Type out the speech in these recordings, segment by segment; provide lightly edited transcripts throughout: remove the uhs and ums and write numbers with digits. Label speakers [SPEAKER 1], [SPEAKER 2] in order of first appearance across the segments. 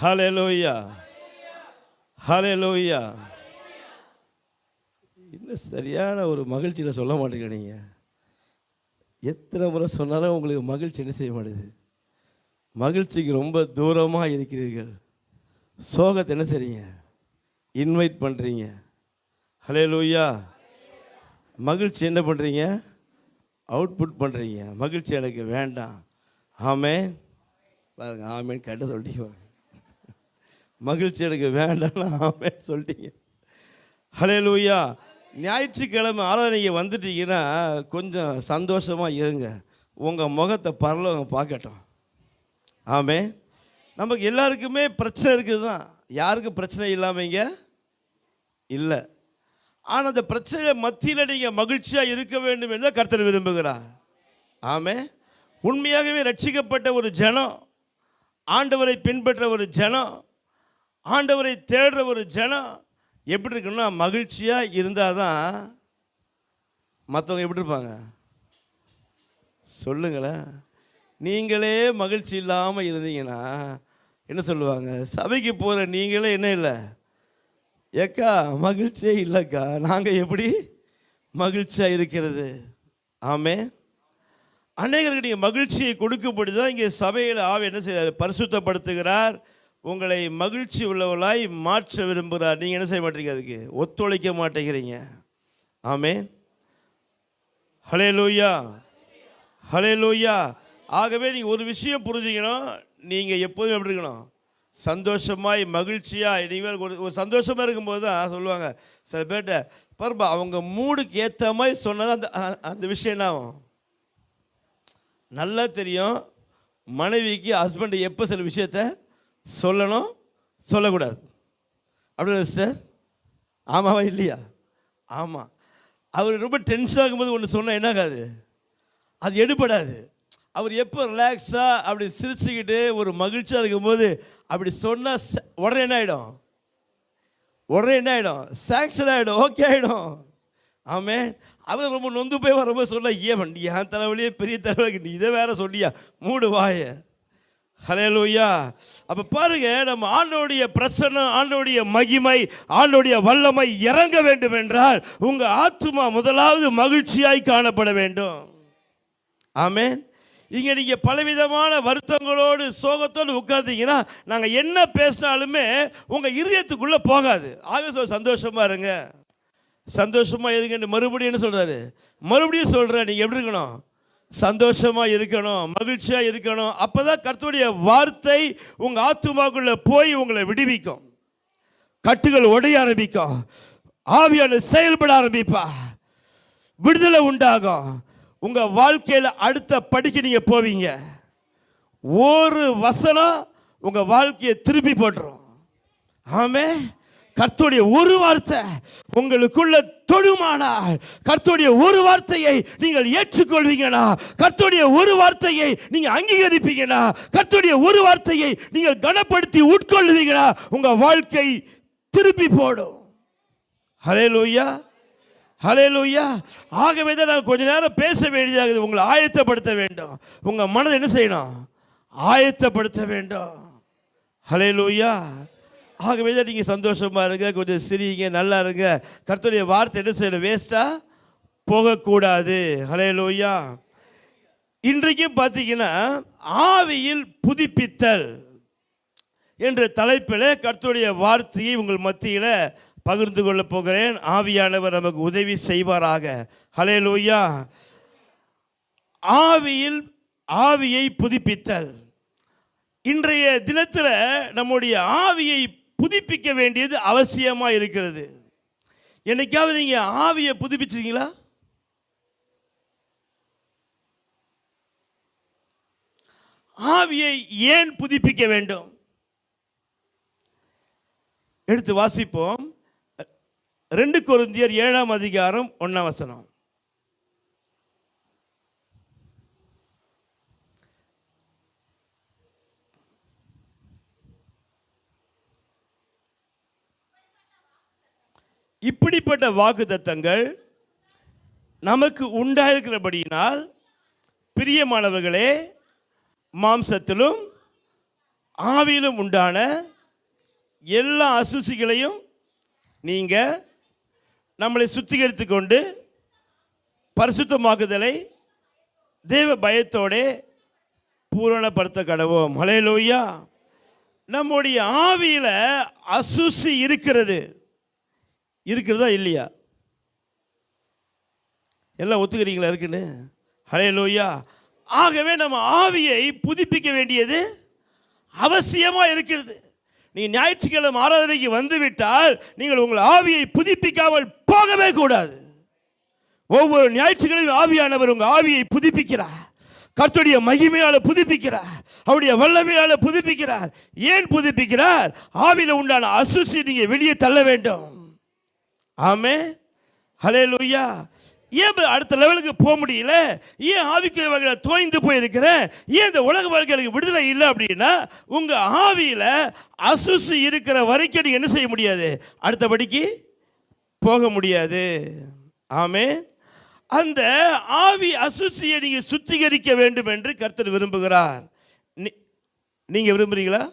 [SPEAKER 1] ஹல்லேலூயா, ஹல்லேலூயா. இன்னும் சரியான ஒரு மகிழ்ச்சியில் சொல்ல மாட்டேங்க. நீங்கள் எத்தனை முறை சொன்னாலும் உங்களுக்கு மகிழ்ச்சி என்ன செய்ய மாட்டேது. மகிழ்ச்சிக்கு ரொம்ப தூரமாக இருக்கிறீர்கள். சோகத்தை என்ன செய்றீங்க? இன்வைட் பண்ணுறீங்க. ஹல்லேலூயா. மகிழ்ச்சி என்ன பண்ணுறீங்க? அவுட்புட் பண்ணுறீங்க. மகிழ்ச்சி எனக்கு வேண்டாம். ஆமென் பாருங்க, ஆமென் கேட்ட சொல்லிட்டீங்க. மகிழ்ச்சி எனக்கு வேண்டாம்னு ஆமென் சொல்லிட்டீங்க. ஹல்லேலூயா. ஞாயிற்றுக்கிழமை ஆராதனைக்கு வந்துட்டீங்கன்னா கொஞ்சம் சந்தோஷமாக இருங்க. உங்கள் முகத்தை பரலோகம் பார்க்கட்டும். ஆமென். நமக்கு எல்லாருக்குமே பிரச்சனை இருக்குது தான். யாருக்கும் பிரச்சனை இல்லாமங்க இல்லை. ஆனால் அந்த பிரச்சனை மத்தியில் நீங்கள் மகிழ்ச்சியாக இருக்க வேண்டும் என்று கர்த்தர் விரும்புகிறார். ஆமென். உண்மையாகவே ரட்சிக்கப்பட்ட ஒரு ஜனம், ஆண்டவரை பின்பற்ற ஒரு ஜனம், ஆண்டவரை தேடுற ஒரு ஜனம் எப்படி இருக்குன்னா மகிழ்ச்சியாக இருந்தால் தான் மற்றவங்க எப்படி இருப்பாங்க சொல்லுங்களேன். நீங்களே மகிழ்ச்சி இல்லாமல் இருந்தீங்கன்னா என்ன சொல்லுவாங்க? சபைக்கு போகிற நீங்களே என்ன இல்லை, ஏக்கா மகிழ்ச்சியே இல்லைக்கா, நாங்கள் எப்படி மகிழ்ச்சியாக இருக்கிறது? ஆமென். அநேகருக்கு நீங்கள் மகிழ்ச்சியை கொடுக்கப்படி தான் இங்கே சபையில் ஆவி என்ன செய்கிறார்? பரிசுத்தப்படுத்துகிறார். உங்களை மகிழ்ச்சி உள்ளவர்களாய் மாற்ற விரும்புகிறார். நீங்கள் என்ன செய்ய மாட்டீங்க? அதுக்கு ஒத்துழைக்க மாட்டேங்கிறீங்க. ஆமென். ஹல்லேலூயா, ஹல்லேலூயா. ஆகவே நீங்கள் ஒரு விஷயம் புரிஞ்சுக்கணும். நீங்கள் எப்போதும் எப்படி இருக்கணும்? சந்தோஷமாய் மகிழ்ச்சியாக. நீங்கள் ஒரு சந்தோஷமாக இருக்கும்போது தான் சொல்லுவாங்க சில பேர்கிட்ட பரப்பா அவங்க மூடுக்கு ஏற்ற மாதிரி சொன்னதான் அந்த அந்த விஷயம் என்ன ஆகும்? நல்லா தெரியும் மனைவிக்கு ஹஸ்பண்டு எப்போ சில விஷயத்த சொல்லணும் சொல்லக்கூடாது அப்படின்னு சிஸ்டர். ஆமாவா இல்லையா? ஆமாம். அவர் ரொம்ப டென்ஷன் ஆகும்போது ஒன்று சொன்னால் என்ன ஆகாது? அது எடுபடாது. அவர் எப்போ ரிலாக்ஸாக அப்படி சிரிச்சுக்கிட்டு ஒரு மகிழ்ச்சியாக இருக்கும்போது அப்படி சொன்னால் உடனே என்ன ஆகிடும்? உடனே என்ன ஆகிடும்? சாங்ஷன் ஆகிடும், ஓகே ஆகிடும். ஆமென். அவர் ரொம்ப நொந்து போய் வரும்போது சொல்ல, ஏன் தலைவலியே பெரிய தலைவலிக்கு நீ இதை வேற சொல்லியா, மூடு வாய. ஹல்லேலூயா. அப்போ பாருங்க, நம்ம ஆண்டோடைய பிரசன்னம், ஆண்டோடைய மகிமை, ஆண்டோடைய வல்லமை இறங்க வேண்டும் என்றால் உங்கள் ஆத்துமா முதலாவது மகிழ்ச்சியாய் காணப்பட வேண்டும். ஆமென். இங்கே நீங்கள் பலவிதமான வருத்தங்களோடு சோகத்தோடு உட்கார்ந்தீங்கன்னா நாங்கள் என்ன பேசினாலுமே உங்கள் இருதயத்துக்குள்ளே போகாது. ஆக சந்தோஷமாக இருங்க, சந்தோஷமாக இருங்கன்னு மறுபடியும் என்ன சொல்கிறாரு? மறுபடியும் சொல்கிறேன், நீங்கள் எப்படி இருக்கணும்? சந்தோஷமாக இருக்கணும், மகிழ்ச்சியாக இருக்கணும். அப்போ தான் கர்த்தருடைய வார்த்தை உங்கள் ஆத்துமாக்குள்ளே போய் உங்களை விடுவிக்கும். கட்டுகள் உடைய ஆரம்பிக்கும், ஆவியான செயல்பட ஆரம்பிப்பா, விடுதலை உண்டாகும். உங்கள் வாழ்க்கையில் அடுத்த படிக்க நீங்கள் போவீங்க. ஒரு வசனம் உங்கள் வாழ்க்கையை திருப்பி போட்டுரும். ஆமென். கர்த்தருடைய ஒரு வார்த்தை உங்களுக்குள்ள தொடுமானால், கர்த்தருடைய ஒரு வார்த்தையை நீங்கள் ஏற்றுக்கொள்வீங்கன்னா, கர்த்தருடைய ஒரு வார்த்தையை நீங்கள் அங்கீகரிப்பீங்கன்னா, கர்த்தருடைய ஒரு வார்த்தையை நீங்கள் கனப்படுத்தி உட்கொள்வீங்கன்னா உங்க வாழ்க்கை திருப்பி போடும். ஹல்லேலூயா, ஹல்லேலூயா. ஆகவே தான் நான் கொஞ்ச நேரம் பேச வேண்டியதாக உங்களை ஆயத்தப்படுத்த வேண்டும். உங்கள் மனதை என்ன செய்யணும்? ஆயத்தப்படுத்த வேண்டும். ஹல்லேலூயா. ஆகவே தான் நீங்கள் சந்தோஷமாக இருங்க, கொஞ்சம் சிரிங்க, நல்லா இருங்க. கர்த்தருடைய வார்த்தை என்ன செய்யணும்? வேஸ்ட்டாக போகக்கூடாது. ஹல்லேலூயா. இன்றைக்கும் பார்த்தீங்கன்னா ஆவியில் புதுப்பித்தல் என்ற தலைப்பில் கர்த்தருடைய வார்த்தையை உங்கள் மத்தியில் பகிர்ந்து கொள்ள போகிறேன். ஆவியானவர் நமக்கு உதவி செய்வாராக. ஹல்லேலூயா. ஆவியை புதுப்பித்தல். இன்றைய தினத்தில் நம்முடைய ஆவியை புதுப்பிக்க வேண்டியது அவசியமாக இருக்கிறது. என்னைக்காவது நீங்கள் ஆவியை புதுப்பிச்சிங்களா? ஆவியை ஏன் புதுப்பிக்க வேண்டும்? எடுத்து வாசிப்போம். 2 கொரிந்தியர் 7ஆம் அதிகாரம் 1ஆம் வசனம். இப்படிப்பட்ட வாக்குத்தத்தங்கள் நமக்கு உண்டாயிருக்கிறபடியினால் பிரியமானவர்களே, மாம்சத்திலும் ஆவியிலும் உண்டான எல்லா அசுசிகளையும் நீங்கள் நம்மளை சுத்திகரித்து கொண்டு பரிசுத்தமாக்குதலை தேவ பயத்தோடே பூரணப்படுத்த கடவோம். ஹல்லேலூயா. நம்முடைய ஆவியில் அசுசி இருக்கிறதா இல்லையா? எல்லாம் ஒத்துக்கிறீங்களா? இருக்குன்னு. ஹல்லேலூயா. ஆகவே நம்ம ஆவியை புதுப்பிக்க வேண்டியது அவசியமாக இருக்கிறது. நீங்கள் ஞாயிற்றுக்கிழமை ஆராதனைக்கு வந்துவிட்டால் நீங்கள் உங்கள் ஆவியை புதுப்பிக்காமல் போகவே கூடாது. ஒவ்வொரு ஞாயிற்றுக்கிழமையும் ஆவியானவர் உங்கள் ஆவியை புதுப்பிக்கிறார். கர்த்தருடைய மகிமையால் புதுப்பிக்கிறார். அவருடைய வல்லமையால் புதுப்பிக்கிறார். ஏன் புதுப்பிக்கிறார்? ஆவியில் உண்டான அசுசி நீங்கள் வெளியே தள்ள வேண்டும். ஆமென். ஹல்லேலூயா. ஏன் அடுத்த லெவலுக்கு போக முடியல? ஏன் ஆவிக்குரிய வகையில் தோய்ந்து போயிருக்கிற? ஏன் இந்த உலக வாழ்க்கைக்கு விடுதலை இல்லை அப்படின்னா, உங்கள் ஆவியில் அசுசி இருக்கிற வரைக்கும் நீங்கள் என்ன செய்ய முடியாது? அடுத்தபடிக்கு போக முடியாது. ஆமென். அந்த ஆவி அசுசியை நீங்கள் சுத்திகரிக்க வேண்டும் என்று கர்த்தர் விரும்புகிறார். நீங்கள் விரும்புகிறீங்களா?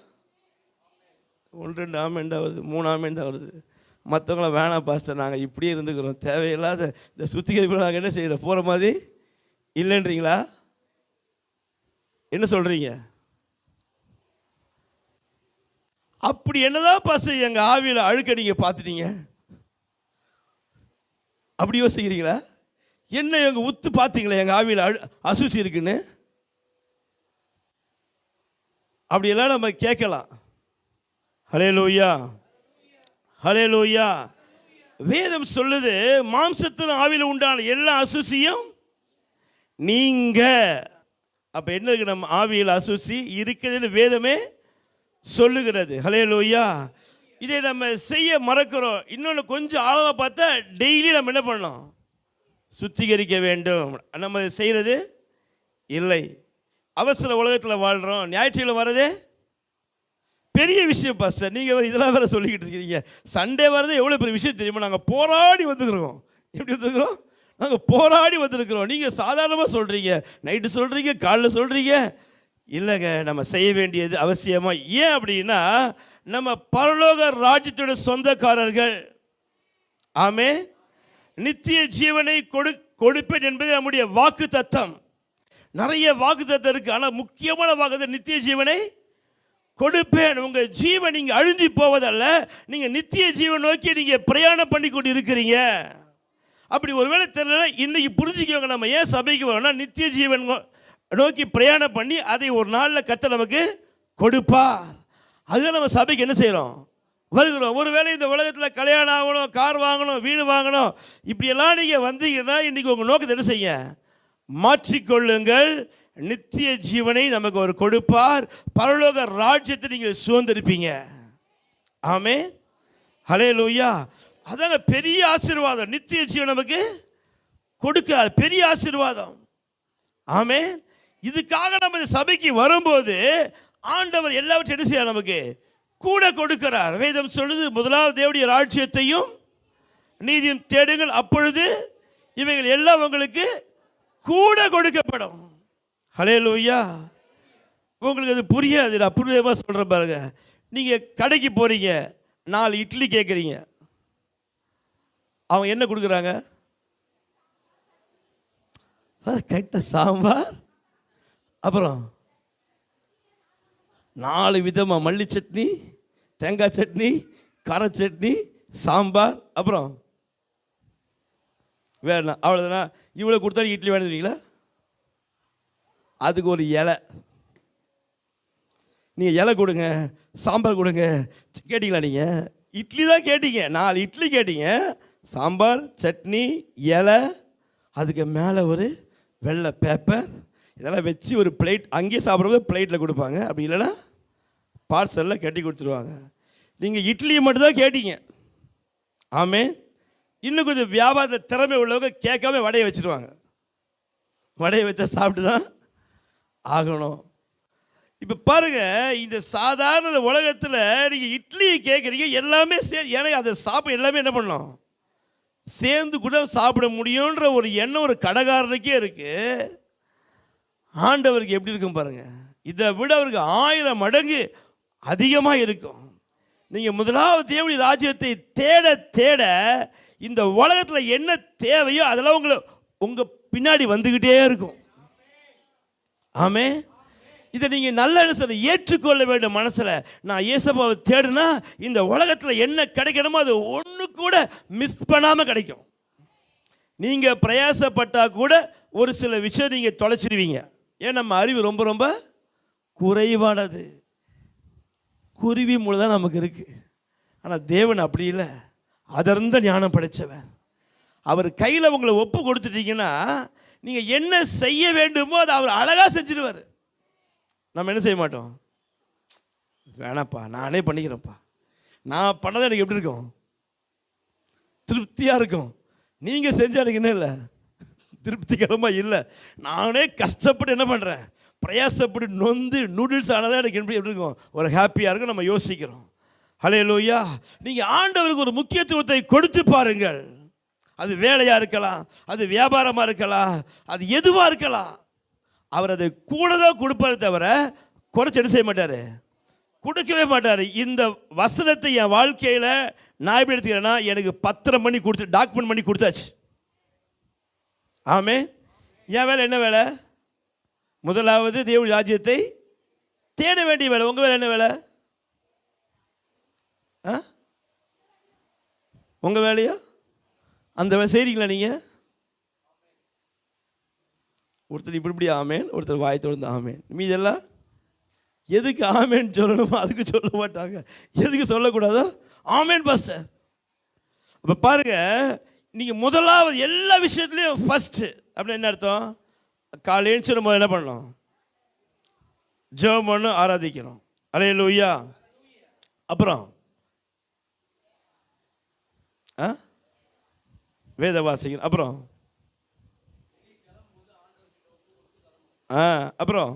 [SPEAKER 1] 1 2 ஆமென் தான் வருது, 3 ஆமென் தான் வருது. மற்றவங்கள வேணாம் பாஸ்டர், நாங்கள் இப்படியே இருந்துக்கிறோம், தேவையில்லாத இந்த சுத்திகரிப்பில் நாங்கள் என்ன செய்யணும், போகிற மாதிரி இல்லைன்றீங்களா? என்ன சொல்கிறீங்க? அப்படி என்னதான் பாஸ்டர் எங்கள் ஆவியில் அழுக்க நீங்கள் பார்த்துட்டீங்க, அப்படி யோசிக்கிறீங்களா? என்ன எங்கள் உத்து பார்த்தீங்களா எங்கள் ஆவியில் அசுசி இருக்குன்னு? அப்படியெல்லாம் நம்ம கேட்கலாம். ஹல்லேலூயா, ஹல்லேலூயா. வேதம் சொல்லுது, மாம்சத்தின் ஆவியில் உண்டான எல்லா அசுசியும் நீங்க. அப்போ என்ன இருக்கு? நம்ம ஆவியில் அசுசி இருக்குதுன்னு வேதமே சொல்லுகிறது. ஹல்லேலூயா. இதை நம்ம செய்ய மறக்கிறோம். இன்னொன்று கொஞ்சம் ஆழமாக பார்த்தா டெய்லி நம்ம என்ன பண்ணணும்? சுத்திகரிக்க வேண்டும். நம்ம செய்கிறது இல்லை. அவசர உலகத்தில் வாழ்கிறோம். ஞாயிற்றுக்கிழமை வரதே பெரிய விஷயம் பாஸ்டர். நீங்கள் இதெல்லாம் வேறு சொல்லிக்கிட்டு இருக்கிறீங்க. சண்டே வரதே எவ்வளோ பெரிய விஷயம் தெரியுமா? நாங்கள் போராடி வந்துருக்கிறோம். எப்படி வந்துருக்குறோம்? நாங்கள் போராடி வந்திருக்கிறோம். நீங்கள் சாதாரணமாக சொல்கிறீங்க, நைட்டு சொல்கிறீங்க, காலைல சொல்கிறீங்க. இல்லைங்க, நம்ம செய்ய வேண்டியது அவசியமாக. ஏன் அப்படின்னா, நம்ம பரலோக ராஜ்யத்தோட சொந்தக்காரர்கள். ஆமென். நித்திய ஜீவனை கொடுப்பேன் என்பது நம்முடைய வாக்கு தத்தம். நிறைய வாக்கு தத்தம் இருக்கு, ஆனால் முக்கியமான வாக்கு நித்திய ஜீவனை கொடுப்பேன். உங்கள் ஜீவன் நீங்கள் அழிஞ்சு போவதல்ல, நீங்கள் நித்திய ஜீவன் நோக்கி நீங்கள் பிரயாணம் பண்ணி கொண்டு இருக்கிறீங்க. அப்படி ஒருவேளை தெரியல, இன்னைக்கு புரிஞ்சுக்கோங்க. நம்ம ஏன் சபைக்கு வரோம்னா, நித்திய ஜீவன் நோக்கி பிரயாணம் பண்ணி அதை ஒரு நாளில் கர்த்தர் நமக்கு கொடுப்பார். அதுதான் நம்ம சபைக்கு என்ன செய்கிறோம், வருகிறோம். ஒருவேளை இந்த உலகத்தில் கல்யாணம் ஆகணும், கார் வாங்கணும், வீடு வாங்கணும், இப்படியெல்லாம் நீங்கள் வந்தீங்கன்னா இன்றைக்கி உங்கள் நோக்கத்தை என்ன செய்ய மாற்றிக்கொள்ளுங்கள். நித்திய ஜீவனை நமக்கு ஒரு கொடுப்பார். பரலோக ராஜ்யத்தை நீங்கள் சுதந்திரிப்பீங்க. ஆமென். ஹல்லேலூயா. அதாங்க பெரிய ஆசீர்வாதம். நித்திய ஜீவன் நமக்கு கொடுக்க பெரிய ஆசீர்வாதம். ஆமென். இதுக்காக நம்ம சபைக்கு வரும்போது ஆண்டவர் எல்லாவற்றையும் என்ன செய்ய நமக்கு கூட கொடுக்கிறார். வேதம் சொல்லுது, முதலாவது தேவனுடைய ராஜ்யத்தையும் நீதியும் தேடுங்கள், அப்பொழுது இவைகள் எல்லாம் உங்களுக்கு கூட கொடுக்கப்படும். ஹல்லேலூயா. உங்களுக்கு அது புரியாது, அப்புறமா சொல்கிறேன் பாருங்க. நீங்கள் கடைக்கு போகிறீங்க, 4 இட்லி கேட்குறீங்க, அவங்க என்ன கொடுக்குறாங்க? கட்ட சாம்பார், அப்புறம் 4 விதமாக மல்லி சட்னி, தேங்காய் சட்னி, கார சட்னி, சாம்பார், அப்புறம் வேணாம், அவ்வளோதானா? இவ்வளோ கொடுத்தா இட்லி வேணுங்களா? அதுக்கு ஒரு இலை, நீங்கள் இலை கொடுங்க, சாம்பார் கொடுங்க கேட்டிங்களா? நீங்கள் இட்லி தான் கேட்டீங்க, 4 இட்லி கேட்டீங்க, சாம்பார், சட்னி, இலை, அதுக்கு மேலே ஒரு வெள்ளை பேப்பர், இதெல்லாம் வச்சு ஒரு பிளேட், அங்கேயே சாப்பிட்றது பிளேட்டில் கொடுப்பாங்க. அப்படி இல்லைன்னா பார்சலில் கட்டி கொடுத்துருவாங்க. நீங்கள் இட்லியை மட்டும்தான் கேட்டீங்க. ஆமென். இன்னும் கொஞ்சம் வியாபார திறமை உள்ளவங்க கேட்காம வடையை வச்சுருவாங்க. வடையை வச்சா சாப்பிட்டு தான் ஆகணும். இப்போ பாருங்கள், இந்த சாதாரண உலகத்தில் நீங்கள் இட்லியை கேட்குறீங்க, எல்லாமே எனக்கு அதை சாப்பிட எல்லாமே என்ன பண்ணணும், சேர்ந்து கூட சாப்பிட முடியுன்ற ஒரு எண்ணம் ஒரு கடைக்காரனுக்கே இருக்குது. ஆண்டவருக்கு எப்படி இருக்கும் பாருங்கள். இதை விட அவருக்கு 1000 மடங்கு அதிகமாக இருக்கும். நீங்கள் முதலாவது தேவனுடைய ராஜ்யத்தை தேட தேட இந்த உலகத்தில் என்ன தேவையோ அதெல்லாம் உங்கள் பின்னாடி வந்துக்கிட்டே இருக்கும். ஆமே. இதை நீங்கள் நல்ல சொல்ல ஏற்றுக்கொள்ள வேண்டும். மனசில் நான் இயேசுவை தேடுனா இந்த உலகத்தில் என்ன கிடைக்கணுமோ அது ஒன்று கூட மிஸ் பண்ணாமல் கிடைக்கும். நீங்கள் பிரயாசப்பட்டால் கூட ஒரு சில விஷயம் நீங்கள் தொலைச்சிடுவீங்க. ஏன் நம்ம அறிவு ரொம்ப ரொம்ப குறைவானது. குருவி மூளை தான் நமக்கு இருக்குது. ஆனால் தேவன் அப்படி இல்லை, அதர்ந்த ஞானம் படைத்தவர். அவர் கையில் உங்களை ஒப்பு கொடுத்துட்டீங்கன்னா நீங்கள் என்ன செய்ய வேண்டுமோ அதை அவர் அழகாக செஞ்சிடுவார். நம்ம என்ன செய்ய மாட்டோம், வேணாப்பா நானே பண்ணிக்கிறேன்ப்பா, நான் பண்ணதை எனக்கு எப்படி இருக்கும், திருப்தியாக இருக்கும். நீங்கள் செஞ்சால் எனக்கு என்ன இல்லை, திருப்திகரமாக இல்லை. நானே கஷ்டப்பட்டு என்ன பண்ணுறேன், பிரயாசப்பட்டு நொந்து நூடுல்ஸ் ஆனதான் எனக்கு எப்படி இருக்கும், ஒரு ஹாப்பியாக இருக்கும். நம்ம யோசிக்கிறோம். ஹல்லேலூயா. நீங்கள் ஆண்டவருக்கு ஒரு முக்கியத்துவத்தை கொடுத்து பாருங்கள். அது வேலையாக இருக்கலாம், அது வியாபாரமாக இருக்கலாம், அது எதுவாக இருக்கலாம். அவர் அதை கூட தான் கொடுப்பாரு தவிர குறைச்சி என்ன செய்ய மாட்டார், கொடுக்கவே மாட்டார். இந்த வசனத்தை என் வாழ்க்கையில் நான் எப்படி எடுத்துக்கிறேன்னா, எனக்கு பத்திரம் பண்ணி கொடுத்து டாக்குமெண்ட் பண்ணி கொடுத்தாச்சு. ஆமே. என் வேலை என்ன வேலை, முதலாவது தேவனுடைய ராஜ்யத்தை தேட வேண்டிய வேலை. உங்கள் வேலை என்ன வேலை, உங்கள் வேலையா அந்த வேலை செய்கிறீங்களா நீங்கள்? ஒருத்தர் இப்படி ஆமேன், ஒருத்தர் வாய் தொடர்ந்து ஆமேன். மீதெல்லாம் எதுக்கு ஆமேன் சொல்லணுமோ அதுக்கு சொல்ல மாட்டாங்க, எதுக்கு சொல்லக்கூடாதோ ஆமேன் பாஸ்டர். அப்போ பாருங்கள், நீங்கள் முதலாவது எல்லா விஷயத்துலையும் ஃபஸ்ட்டு அப்படின்னு என்ன அர்த்தம், காலையில் சொல்லும்போது என்ன பண்ணணும், ஜெபம் பண்ணணும், ஆராதிக்கணும். அல்லேலூயா. அப்புறம் வேத வாசிக்கணும். அப்புறம் அப்புறம்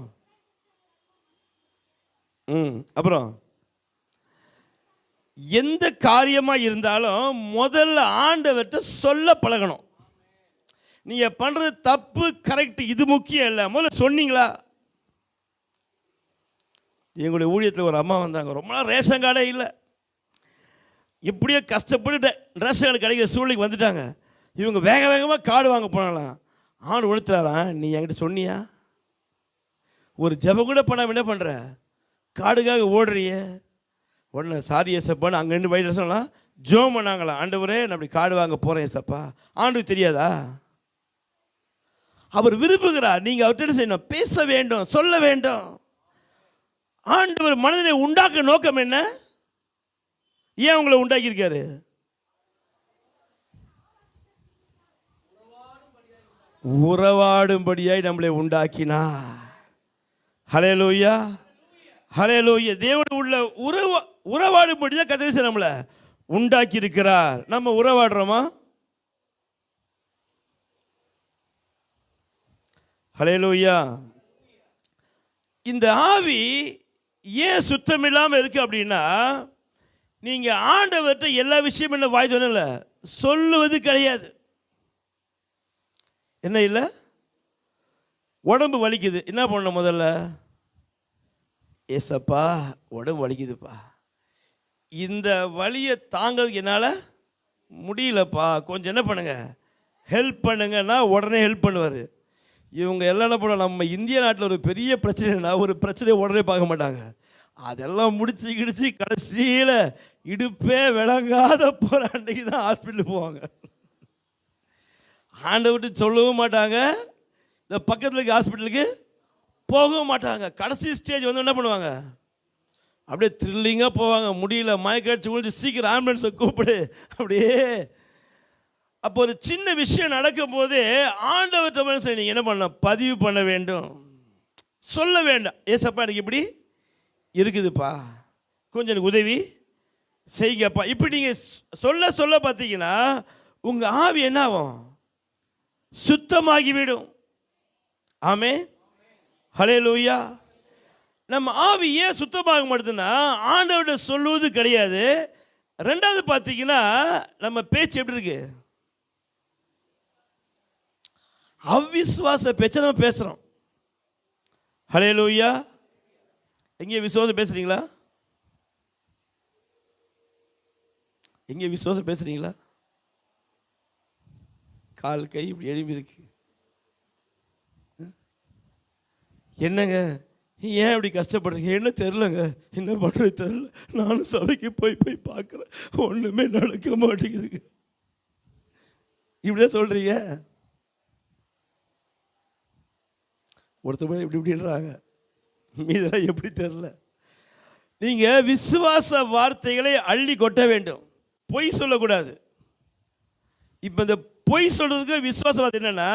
[SPEAKER 1] அப்புறம் எந்த காரியமாக இருந்தாலும் முதல்ல ஆண்டவர்கிட்ட சொல்ல பழகணும். நீங்கள் பண்ணுறது தப்பு கரெக்ட் இது முக்கியம் இல்லை, முதல்ல சொன்னீங்களா. எங்களுடைய ஊழியத்தில் ஒரு அம்மா வந்தாங்க, ரொம்ப நாள் ரேஷன் கார்டே இல்லை, எப்படியோ கஷ்டப்பட்டு ரேஷன் கார்டு கிடைக்கிற சூழ்நிலைக்கு வந்துட்டாங்க. இவங்க வேக வேகமாக கார்டு வாங்க போனாலாம். ஆண்டு ஒழுத்துறாரான், நீ என்கிட்ட சொன்னியா, ஒரு ஜபம் கூட பண்ணாமல் என்ன பண்ணுற, கார்டுக்காக ஓடுறிய. உடனே சாரி ஏசப்பான்னு அங்கே ரெண்டு வயது சொல்லலாம் ஜோம் பண்ணாங்களா, ஆண்டவரே நான் அப்படி கார்டு வாங்க போகிறேன் ஏசப்பா. ஆண்டுக்கு தெரியாதா, அவர் விரும்புகிறார். நீங்கள் அவர்கிட்ட செய்யணும், பேச வேண்டும், சொல்ல வேண்டும். ஆண்டவர் மனிதனை உண்டாக்க நோக்கம் என்ன, ஏன் உங்களை உண்டாக்கியிருக்காரு, உறவாடும்படியாய் நம்மளை உண்டாக்கினார். ஹல்லேலூயா, ஹல்லேலூயா. தேவன் உள்ள உறவாடும்படிதான் கர்த்தர் நம்மளை உண்டாக்கி இருக்கிறார். நம்ம உறவாடுறோமா? ஹல்லேலூயா. இந்த ஆவி ஏன் சுத்தம் இல்லாமல் இருக்கு அப்படின்னா, நீங்கள் ஆண்டவர்கிட்ட எல்லா விஷயமும் என்ன வாய் சொன்னல சொல்லுவது கிடையாது. என்ன இல்லை, உடம்பு வலிக்குது, என்ன பண்ணணும், முதல்ல ஏசப்பா உடம்பு வலிக்குதுப்பா, இந்த வலியை தாங்கிறதுக்கு என்னால் முடியலப்பா, கொஞ்சம் என்ன பண்ணுங்க ஹெல்ப் பண்ணுங்கன்னா உடனே ஹெல்ப் பண்ணுவார். இவங்க எல்லாம் என்ன பண்ணுவோம், நம்ம இந்திய நாட்டில் ஒரு பெரிய பிரச்சனைனா ஒரு பிரச்சனையை உடனே பார்க்க மாட்டாங்க, அதெல்லாம் முடிச்சு கிடிச்சு கடைசியில் இடுப்பே விளங்காத போகிற அன்றைக்கு தான் ஹாஸ்பிட்டலுக்கு போவாங்க. ஆண்டவர்கிட்ட சொல்லவும் மாட்டாங்க, இந்த பக்கத்தில் இருக்க ஹாஸ்பிட்டலுக்கு போகவும் மாட்டாங்க. கடைசி ஸ்டேஜ் வந்து என்ன பண்ணுவாங்க, அப்படியே த்ரில்லிங்காக போவாங்க. முடியல, மயக்கடிச்சு விழுந்து சீக்கிரம் ஆம்புலன்ஸை கூப்பிடு அப்படியே. அப்போ ஒரு சின்ன விஷயம் நடக்கும்போது ஆண்டவர்கிட்ட நீங்கள் என்ன பண்ண, பதிவு பண்ண வேண்டும், சொல்ல வேண்டாம். ஏசப்பா எனக்கு இப்படி இருக்குதுப்பா, கொஞ்சம் எனக்கு உதவி செய்யுங்கப்பா. இப்படி நீங்கள் சொல்ல சொல்ல பார்த்தீங்கன்னா உங்கள் ஆவி என்ன ஆகும், சுத்தமாகிவிடும். ஆமே. ஹல்லேலூயா. நம்ம ஆவி ஏன் சுத்தமாக மாட்டுதுன்னா ஆண்டவர்கிட்ட சொல்லுவது கிடையாது. ரெண்டாவது பார்த்தீங்கன்னா நம்ம பேச்சு எப்படி இருக்கு, அவிசுவாச பேச்சை நம்ம பேசுகிறோம். ஹல்லேலூயா. எங்கே விசுவாசம் பேசுகிறீங்களா? எங்கே விசுவாசம் பேசுகிறீங்களா? கால் கை இப்படி எழுப்பி இருக்கு. என்னங்க ஏன் இப்படி கஷ்டப்படுறீங்க? என்ன தெரிலங்க, என்ன பண்ணுறது தெரில, நானும் சபைக்கு போய் போய் பார்க்குறேன், ஒன்றுமே நடக்க மாட்டேங்குதுங்க. இப்படிதான் சொல்கிறீங்க. ஒருத்தர் இப்படி இப்படின்றாங்க, மீதெல்லாம் எப்படி தெரில. நீங்கள் விசுவாச வார்த்தைகளை அள்ளி கொட்ட வேண்டும், பொய் சொல்லக்கூடாது. இப்போ இந்த பொய் சொல்கிறதுக்கு விசுவாச வார்த்தை என்னென்னா,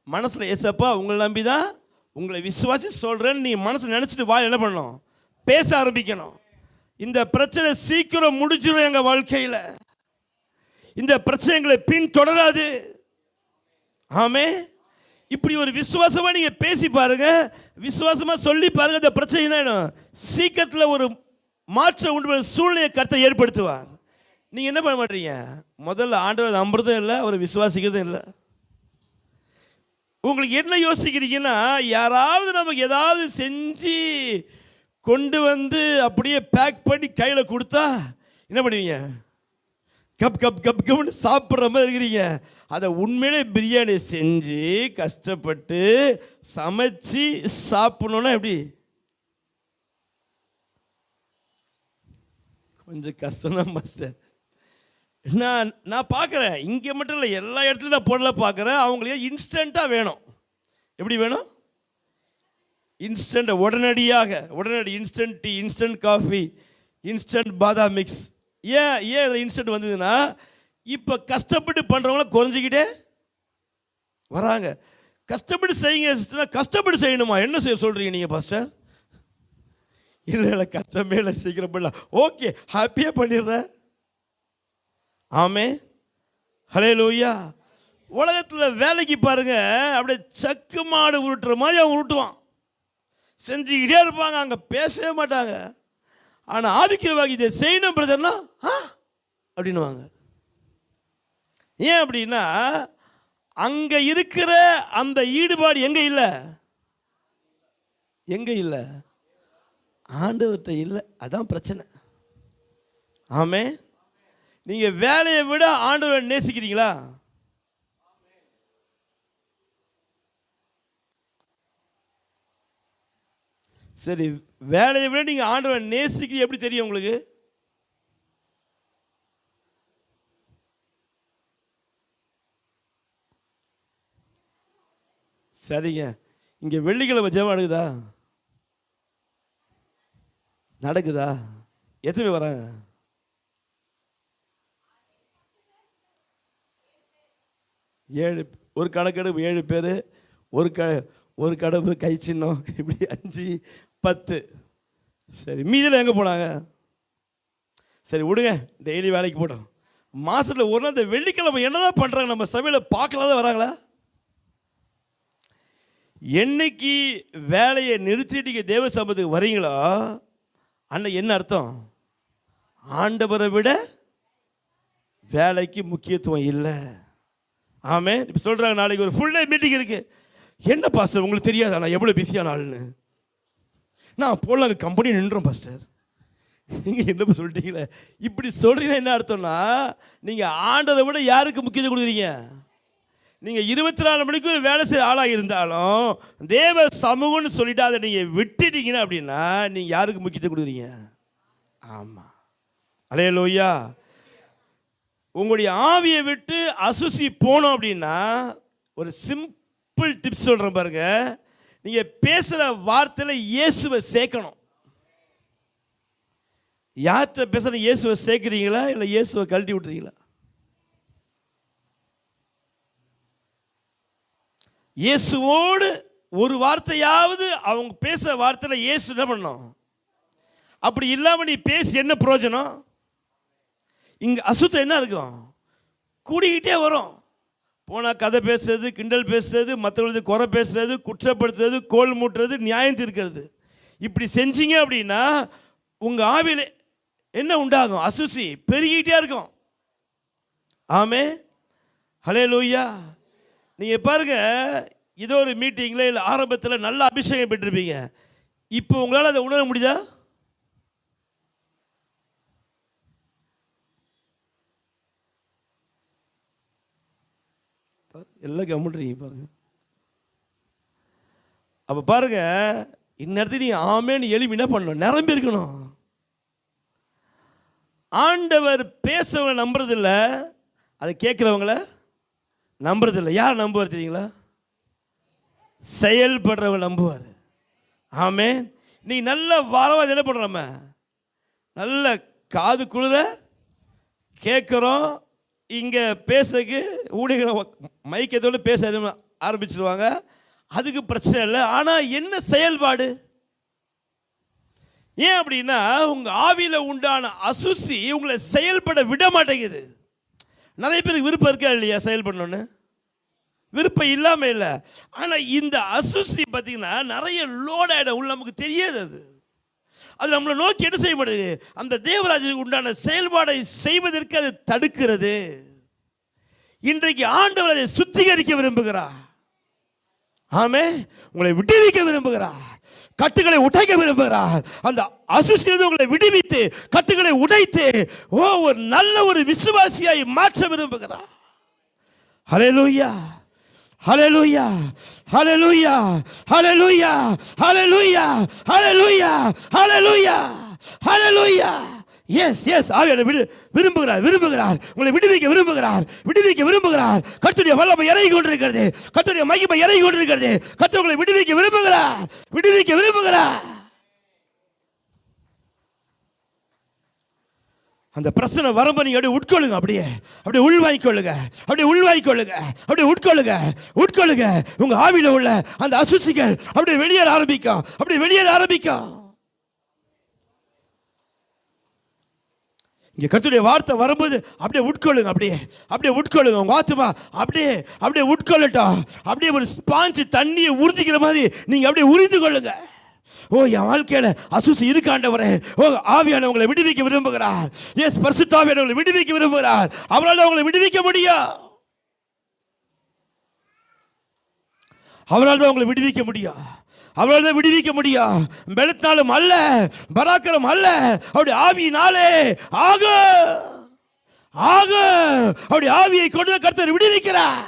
[SPEAKER 1] மனசில் ஏசப்பா உங்களை நம்பி தான் உங்களை விசுவாசி சொல்கிறேன்னு நீ மனசு நினச்சிட்டு வாய் என்ன பண்ணணும், பேச ஆரம்பிக்கணும். இந்த பிரச்சனை சீக்கிரம் முடிச்சிடும் எங்கள் வாழ்க்கையில், இந்த பிரச்சனை எங்களை பின் தொடராது. ஆமே, இப்படி ஒரு விசுவாசமாக நீங்கள் பேசி பாருங்க, விசுவாசமாக சொல்லி பாருங்க, இந்த பிரச்சனை என்ன சீக்கிரத்தில் ஒரு மாற்றம் உண்டு சூழ்நிலையை கர்த்தர் ஏற்படுத்துவார். நீங்கள் என்ன பண்ண மாட்டீங்க, முதல்ல ஆண்டவர் நம்புறதும் இல்லை, அவர் விசுவாசிக்கிறதும் இல்லை. உங்களுக்கு என்ன யோசிக்கிறீங்கன்னா, யாராவது நமக்கு ஏதாவது செஞ்சு கொண்டு வந்து அப்படியே பேக் பண்ணி கையில் கொடுத்தா என்ன பண்ணுவீங்க, கப் கப் கப் கப்னு சாப்பிட்ற மாதிரி இருக்கிறீங்க. அதை உண்மையிலே பிரியாணி செஞ்சு கஷ்டப்பட்டு சமைச்சு சாப்பிடணுன்னா எப்படி, கொஞ்சம் கஷ்டம்தான் மாஸ்டர். நான் பார்க்குறேன், இங்கே மட்டும் இல்லை, எல்லா இடத்துலையும் நான் பொருளை பார்க்குறேன். அவங்களுக்கு இன்ஸ்டண்ட்டாக வேணும். எப்படி வேணும்? இன்ஸ்டண்ட், உடனடி instant tea, instant coffee, instant பாதாம் மிக்ஸ். ஏன் இதில் இன்ஸ்டன்ட் வந்ததுன்னா, இப்போ கஷ்டப்பட்டு பண்ணுறவங்கள குறைஞ்சிக்கிட்டே வராங்க. கஷ்டப்பட்டு செய்யுங்க, கஷ்டப்பட்டு செய்யணுமா? என்ன செய்ய சொல்கிறீங்க நீங்கள் பாஸ்டர்? இல்லை கஷ்டமே இல்லை, சீக்கிரம் பண்ணலாம், ஓகே ஹாப்பியாக பண்ணிடுறேன். ஆமே, ஹல்லேலூயா. உலகத்தில் வேலைக்கு பாருங்க, அப்படியே சக்கு மாடு உருட்டுற மாதிரி அவன் உருட்டுவான், செஞ்சுக்கிட்டே இருப்பாங்க, அங்கே பேசவே மாட்டாங்க. ஆனால் ஆவிக்கிறவாங்க இதை செய்யணும் பிரதர்னா அப்படின்னுவாங்க. ஏன் அப்படின்னா, அங்கே இருக்கிற அந்த ஈடுபாடு எங்கே இல்லை, ஆண்டவர்கிட்ட இல்லை. அதான் பிரச்சனை. ஆமே, நீங்கள் வேலையை விட ஆண்டவரை நேசிக்கிறீங்களா? சரி, வேலையை விட நீங்கள் ஆண்டவரை நேசிக்க எப்படி தெரியும் உங்களுக்கு? சரிங்க, இங்கே வெள்ளிக்கிழமை ஜெபம் நடக்குதா? எத்தனை பேர் வராங்க? ஒரு கணக்கெடுப்பு 7 பேர், ஒரு கடவு கை சின்னம், இப்படி 5 10. சரி, மீதில் எங்கே போனாங்க? சரி விடுங்க, டெய்லி வேலைக்கு போட்டோம். மாதத்தில் ஒரு நாள் இந்த வெள்ளிக்கிழமை என்னதான் பண்ணுறாங்க நம்ம சபையில் பார்க்கலாம் தான் வராங்களா? என்னைக்கு வேலையை நிறுத்திட்டு தேவ சமூகத்துக்கு வரீங்களோ அன்னைக்கு என்ன அர்த்தம்? ஆண்டவரை விட வேலைக்கு முக்கியத்துவம் இல்லை. ஆமே, இப்போ சொல்கிறாங்க நாளைக்கு ஒரு ஃபுல் டே மீட்டிங் இருக்குது. என்ன பாஸ்டர் உங்களுக்கு தெரியாதா நான் எவ்வளோ பிஸியான ஆளுன்னு? நான் போடலாங்க, கம்பெனி நின்றோம் பாஸ்டர். நீங்கள் என்ன சொல்லிட்டீங்களே, இப்படி சொல்கிறீங்கன்னா என்ன அர்த்தம்னா, நீங்கள் ஆண்டவரை விட யாருக்கு முக்கியத்துவம் கொடுக்குறீங்க? நீங்கள் 24 மணிக்கு வேலை செய்கிற ஆளாக இருந்தாலும் தேவ சமூகம்னு சொல்லிட்டு அதை நீங்கள் விட்டுட்டீங்கன்னா அப்படின்னா நீங்கள் யாருக்கு முக்கியத்துவம் கொடுக்குறீங்க? ஆமாம், அல்லேலூயா. உங்களுடைய ஆவியை விட்டு அசுசி போனோம் அப்படின்னா ஒரு சிம்பிள் டிப்ஸ் சொல்கிறேன் பாருங்க. நீங்கள் பேசுகிற வார்த்தையில் இயேசுவை சேர்க்கணும். யார்கிட்ட பேசுகிற இயேசுவை சேர்க்குறீங்களா இல்லை இயேசுவை கழட்டி விட்டுறீங்களா? இயேசுவோடு ஒரு வார்த்தையாவது அவங்க பேசுகிற வார்த்தையில் இயேசு என்ன பண்ணணும்? அப்படி இல்லாமல் நீ பேசி என்ன பிரயோஜனம்? இங்கே அசுத்தம் என்ன இருக்கும்? கூடிக்கிட்டே வரும். போனால் கதை பேசுறது, கிண்டல் பேசுறது, மற்றவங்களுக்கு குறை பேசுறது, குற்றப்படுத்துறது, கோல் மூட்டுறது, நியாயம் தீர்க்கிறது. இப்படி செஞ்சீங்க அப்படின்னா உங்கள் ஆவியில் என்ன உண்டாகும்? அசுசி பெருகிட்டே இருக்கும். ஆமே, ஹல்லேலூயா. நீங்கள் பாருங்க, ஏதோ ஒரு மீட்டிங்கில் இல்லை ஆரம்பத்தில் நல்ல அபிஷேகம் பெற்றிருப்பீங்க. இப்போ உங்களால் அதை உணர முடியுதா? எல்லாம் கம்முன்றீங்க பாருங்க. அப்போ பாருங்க, இந்நேரத்தில் நீ ஆமேன்னு எழுப்பி என்ன பண்ணணும்? நிரம்பி இருக்கணும். ஆண்டவர் பேசவங்களை நம்புறதில்ல, அதை கேட்குறவங்கள நம்புறதில்லை. யார் நம்புவார் தெரியுங்களா? செயல்படுறவங்க நம்புவார். ஆமே. நீ நல்ல வாரவாது என்ன பண்ணுறோம்? நல்ல காது குளிர கேட்குறோம். இங்கே பேசுறதுக்கு ஊழியர்கள் மைக்கத்தோடு பேச ஆரம்பிச்சிருவாங்க. அதுக்கு பிரச்சனை இல்லை. ஆனால் என்ன செயல்பாடு? ஏன் அப்படின்னா, உங்கள் ஆவியில் உண்டான அசுசி உங்களை செயல்பட விட மாட்டேங்குது. நிறைய பேருக்கு விருப்பம் இருக்கா இல்லையா செயல்படணும்னு? விருப்பம் இல்லாமல் இல்லை. ஆனால் இந்த அசுசி பார்த்தீங்கன்னா நிறைய லோட் ஆகிடும் உள்ள, நமக்கு தெரியாது. அது நம்மளை நோக்கி என்ன செய்யப்படுது? அந்த தேவராஜனுக்கு உண்டான செயல்பாடை செய்வதற்கு அது தடுக்கிறது. இன்றைக்கு ஆண்டவர் அதை சுத்திகரிக்க விரும்புகிறார். ஆமே. உங்களை விடுவிக்க விரும்புகிறார். கட்டுகளை உடைக்க விரும்புகிறார். அந்த அசுசியிலிருந்து உங்களை விடுவித்து கட்டுகளை உடைத்து ஒரு நல்ல ஒரு விசுவாசியாய் மாற்ற விரும்புகிறார். ஹல்லேலூயா, ஹல்லேலூயா, ஹல்லேலூயா, ஹல்லேலூயா, ஹல்லேலூயா, ஹல்லேலூயா, ஹல்லேலூயா, ஹல்லேலூயா. எஸ் எஸ் ஆவியானவர் விரும்புகிறார், விரும்புகிறார். உங்களை விடுவிக்க விரும்புகிறார், விடுவிக்க விரும்புகிறார். கர்த்தருடைய வல்லமை இறங்கி கொண்டிருக்கிறது, கர்த்தருடைய மகிமை இறங்கி கொண்டிருக்கிறது. கர்த்தர் உங்களை விடுவிக்க விரும்புகிறார், விடுவிக்க விரும்புகிறார். அந்த பிரச்சனை வரம்ப நீங்க அப்படியே உட்கொள்ளுங்க, அப்படியே அப்படியே உள்வாய்க்கொள்ளுங்க, அப்படியே உள்வாய்க்கொள்ளுங்க, அப்படியே உட்கொள்ளுங்க, உட்கொள்ளுங்க. உங்க ஆவியில உள்ள அந்த அசுசிகள் அப்படியே வெளியேற ஆரம்பிக்கும், அப்படியே வெளியேற ஆரம்பிக்கும். இங்கே கர்த்தருடைய வார்த்தை வரும்போது அப்படியே உட்கொள்ளுங்க, அப்படியே அப்படியே உட்கொள்ளுங்க. உங்க ஆத்துமா அப்படியே அப்படியே உட்கொள்ளட்டும். அப்படியே ஒரு ஸ்பாஞ்சு தண்ணியை உறிஞ்சிக்கிற மாதிரி நீங்க அப்படியே உறிந்து கொள்ளுங்க. ஓ, என் வாழ்க்கையில அசுசி இருக்காண்டவரே. ஓ, ஆவியானவங்களை விடுவிக்க விரும்புகிறார். எஸ், பரிசுத்த ஆவியானவங்களை விடுவிக்க விரும்புகிறார். அவரால் அவங்களை விடுவிக்க முடியும். அவரால் தான் உங்களை விடுவிக்க முடியும். அவரால் தான் விடுவிக்க முடியும். பலத்தாலும் அல்ல, பராக்கிரம் அல்ல, அவருடைய ஆவியினாலே ஆக ஆக அவருடைய ஆவியை கொண்டு கர்த்தர் விடுவிக்கிறார்.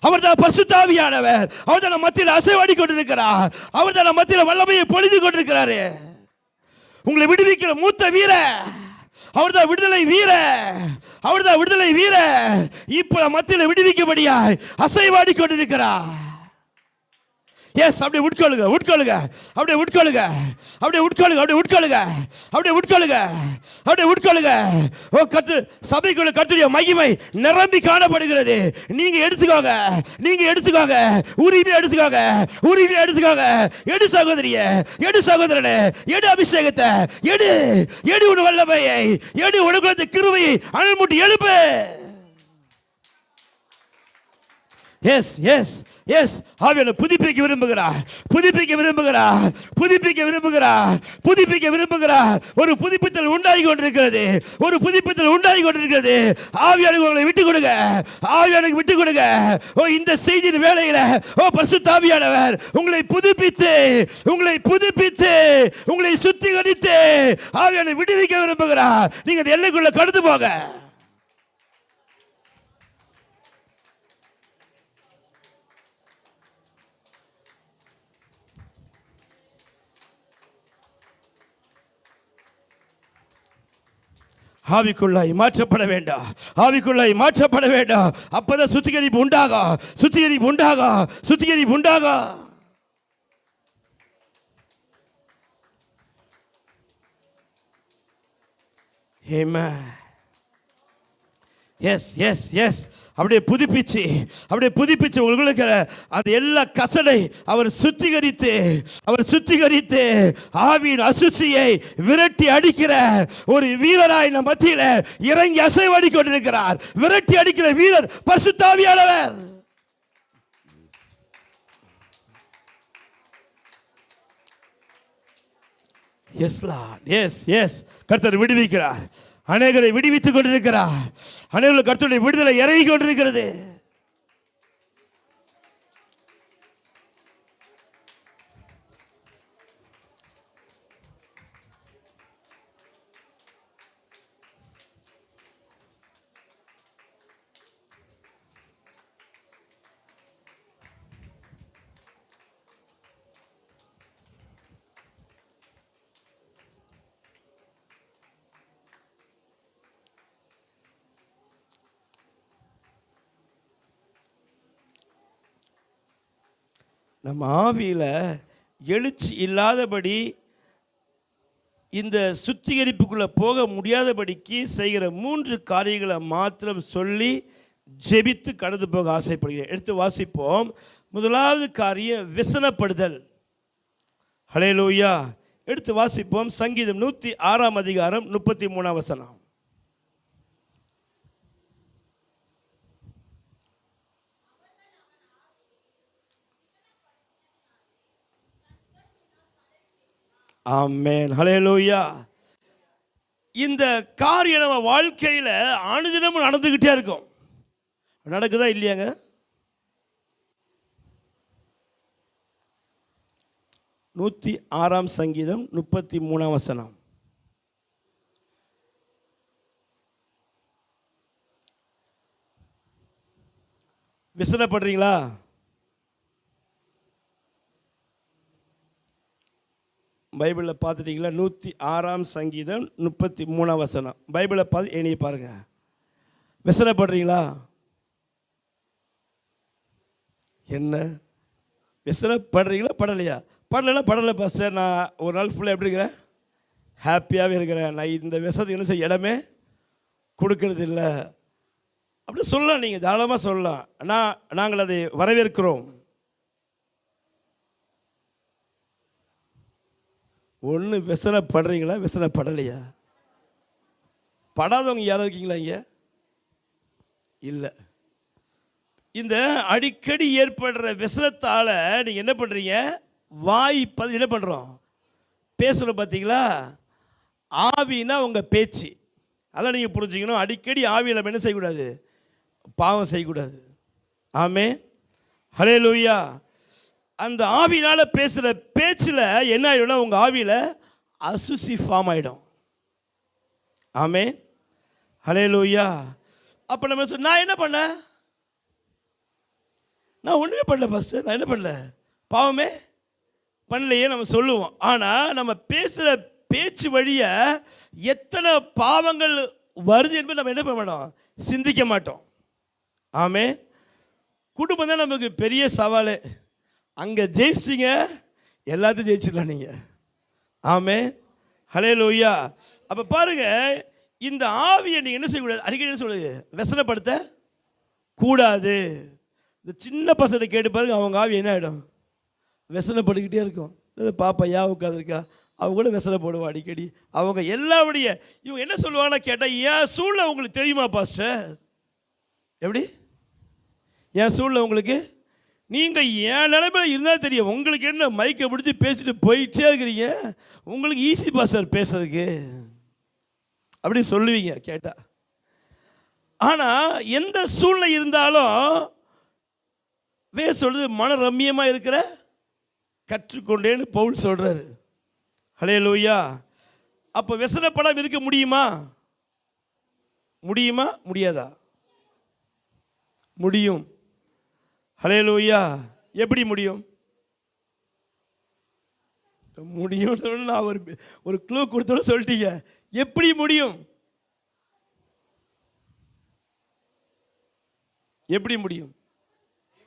[SPEAKER 1] அவர் தான் பரிசுத்த ஆவியானவர். அவர் தான் மத்தியில் அசைவாடி கொண்டிருக்கிறார். அவர் தான் மத்தியில் வல்லமையை பொழிந்து கொண்டிருக்கிறார். உங்களை விடுவிக்கிற மூத்த வீர அவர் தான், விடுதலை வீர அவர் தான், விடுதலை வீர. இப்ப மத்தியில் விடுவிக்கபடியாய் அசைவாடி கொண்டிருக்கிறார். எஸ், அப்படியே உட்கொள்ளுங்க, உட்கொள்ளுங்க, அப்படியே உட்கொள்ளுங்க, அப்படியே உட்கொள்ளுங்க, அப்படியே உட்கொள்ளுங்க, அப்படியே உட்கொள்ளுங்க, அப்படியே உட்கொள்ளுங்க. ஓ, சபைக்குள்ள கர்த்தருடைய மகிமை நிரம்பி காணப்படுகிறது. நீங்க எடுத்துக்கோங்க, நீங்க எடுத்துக்கோங்க, உரிமை எடுத்துக்கோங்க, உரிமை எடுத்துக்கோங்க. எடு சகோதரியே, எடு சகோதரனே, எடு அபிஷேகத்தை, எடு எடு உன் வல்லமையை, எடு உனக்குள்ள கிருபையை அனல் மூட்டி எழுப்பு. எஸ் எஸ் எஸ் ஆவியானவர் புதுப்பிக்க விரும்புகிறார், புதுப்பிக்க விரும்புகிறார், புதுப்பிக்க விரும்புகிறார், புதுப்பிக்க விரும்புகிறார். ஒரு புதுப்பித்தல் உண்டாகி கொண்டிருக்கிறது, ஒரு புதுப்பித்தல் உண்டாகி கொண்டிருக்கிறது. ஆவியானவர் உங்களை விட்டுக் கொடுங்க, ஆவியானவர் விட்டுக் கொடுங்க. ஓ, இந்த செய்தியின் வேளையில ஓ பரிசுத்த ஆவியானவர் உங்களை புதுப்பித்து, உங்களை புதுப்பித்து, உங்களை சுத்திகரித்து ஆவியானவர் விடுவிக்க விரும்புகிறார். நீங்க அந்த எல்லைக்குள்ள கடந்து போக. ஆவிக்குள்ளாய் மாற்றப்பட வேண்டாம், ஆவிக்குள்ளாய் மாற்றப்பட வேண்டாம். அப்பதான் சுத்திகரிப்பு உண்டாகும், சுத்திகரிப்பு உண்டாகும், சுத்திகரிப்பு உண்டாகும். ஆமென். எஸ் எஸ் எஸ் அப்படியே புதுப்பிச்சு, அப்படியே புதுப்பிச்சு உங்களுக்கு அந்த எல்லா கசடை அவர் சுத்திகரித்து, அவர் சுத்திகரித்து ஆவியின் அசுசியை விரட்டி அடிக்கிற ஒரு வீரராய் நம் மத்தியில இறங்கி அசைவாடி கொண்டிருக்கிறார். விரட்டி அடிக்கிற வீரர் பரிசுத்த ஆவியானவர். எஸ் லார்ட், எஸ் எஸ் கர்த்தர் விடுவிக்கிறார். அநேகரை விடுவித்துக் கொண்டிருக்கிறார். அநேகர்கள் கர்த்தருடைய விடுதலை இறங்கி கொண்டிருக்கிறது. நம்ம ஆவியில் எழுச்சி இல்லாதபடி இந்த சுத்திகரிப்புக்குள்ளே போக முடியாதபடிக்கு செய்கிற 3 காரியங்களை மாத்திரம் சொல்லி ஜெபித்து கடந்து போக ஆசைப்படுகிறேன். எடுத்து வாசிப்போம். முதலாவது காரியம் விசனப்படுதல். ஹல்லேலூயா. எடுத்து வாசிப்போம். சங்கீதம் 106 அதிகாரம் 33 வசனம். ஆமென். ஹல்லேலூயா. இந்த காரியம் நம்ம வாழ்க்கையில் அனுதினமும் நடந்துக்கிட்டே இருக்கும். நடக்குதா இல்லையாங்க? நூற்றி 6 சங்கீதம் 33 வசனம். விசனப்படுறீங்களா? பைபிளில் பார்த்துட்டீங்களா? 106 சங்கீதம் 33 வசனம். பைபிளை பார்த்து எண்ணி பாருங்க. விசனப்படுறீங்களா? என்ன விசனப்படுறீங்களா படலையா? படலைன்னா படலை பாஸ்டர், நான் ஒரு நாள் ஃபுல்லாக எப்படி இருக்கிறேன்? ஹாப்பியாகவே இருக்கிறேன். நான் இந்த விசத்துக்கு என்ன செய்ய இடமே கொடுக்கறது இல்லை அப்படி சொல்லலாம். நீங்கள் தாராளமாக சொல்லலாம். நாங்கள் அதை வரவேற்கிறோம். ஒன்று விசனப்படுறீங்களா, விசனப்படலையா? படாதவங்க யாரும் இருக்கீங்களா இங்கே? இல்லை. இந்த அடிக்கடி ஏற்படுற விசனத்தால் நீங்கள் என்ன பண்ணுறீங்க? வாய் என்ன பண்ணுறோம்? பேசணும். பார்த்தீங்களா? ஆவினா உங்கள் பேச்சு. அதெல்லாம் நீங்கள் புரிஞ்சுக்கணும். அடிக்கடி ஆவியில் நம்ம என்ன செய்யக்கூடாது? பாவம் செய்யக்கூடாது. ஆமென். ஹல்லேலூயா. அந்த ஆவினால் பேசுகிற பேச்சில் என்ன ஆகிடும்னா உங்கள் ஆவியில் அசுசி ஃபார்ம் ஆகிடும். ஆமென். ஹல்லேலூயா. அப்போ நம்ம நான் என்ன பண்ணேன்? நான் ஒன்றுமே பண்ணல பாஸ்டர், நான் என்ன பண்ணல, பாவமே பண்ணலையே நம்ம சொல்லுவோம். ஆனால் நம்ம பேசுகிற பேச்சு வழிய எத்தனை பாவங்கள் வருது என்பது நம்ம என்ன பண்ண மாட்டோம்? சிந்திக்க மாட்டோம். ஆமென். குடும்பம் தான் நமக்கு பெரிய சவால். அங்கே ஜெயிச்சிங்க, எல்லாத்தையும் ஜெயிச்சிடலாம் நீங்கள். ஆமென். ஹல்லேலூயா. அப்போ பாருங்கள், இந்த ஆவியை நீங்கள் என்ன செய்யக்கூடாது? அடிக்கடி என்ன சொல்லுது? விசனப்படுத்த கூடாது. இந்த சின்ன பசங்களை கேட்டு பாருங்க, அவங்க ஆவி என்ன ஆகிடும்? விசனப்பட்டுக்கிட்டே இருக்கும். பாப்பா யா உட்காந்துருக்கா, அவங்க கூட விசனை போடுவா அடிக்கடி. அவங்க எல்லாருடைய இவங்க என்ன சொல்லுவாங்கன்னா கேட்டால், என் சூழ்நிலை உங்களுக்கு தெரியுமா பாஸ்டர்? எப்படி என் சூழ்நிலை உங்களுக்கு? நீங்கள் என் நிலைமையில் இருந்தால் தெரியும். உங்களுக்கு என்ன மைக்கை பிடிச்சி பேசிட்டு போயிட்டே இருக்கிறீங்க, உங்களுக்கு ஈஸி பாஸ்டர் பேசுறதுக்கு அப்படி சொல்லுவீங்க கேட்டால். ஆனால் எந்த சூழ்நிலை இருந்தாலும் சொல்றது மன ரம்மியமாக இருக்கிற கற்றுக்கொண்டேன்னு பவுல் சொல்கிறாரு. ஹல்லேலூயா. அப்போ விசனப்படாமல் இருக்க முடியுமா? முடியுமா முடியாதா? முடியும். ஹல்லேலூயா. எப்படி முடியும்? முடியும். நான் ஒரு க்ளூ கொடுத்தோட சொல்லிட்டீங்க. எப்படி முடியும்? எப்படி முடியும்?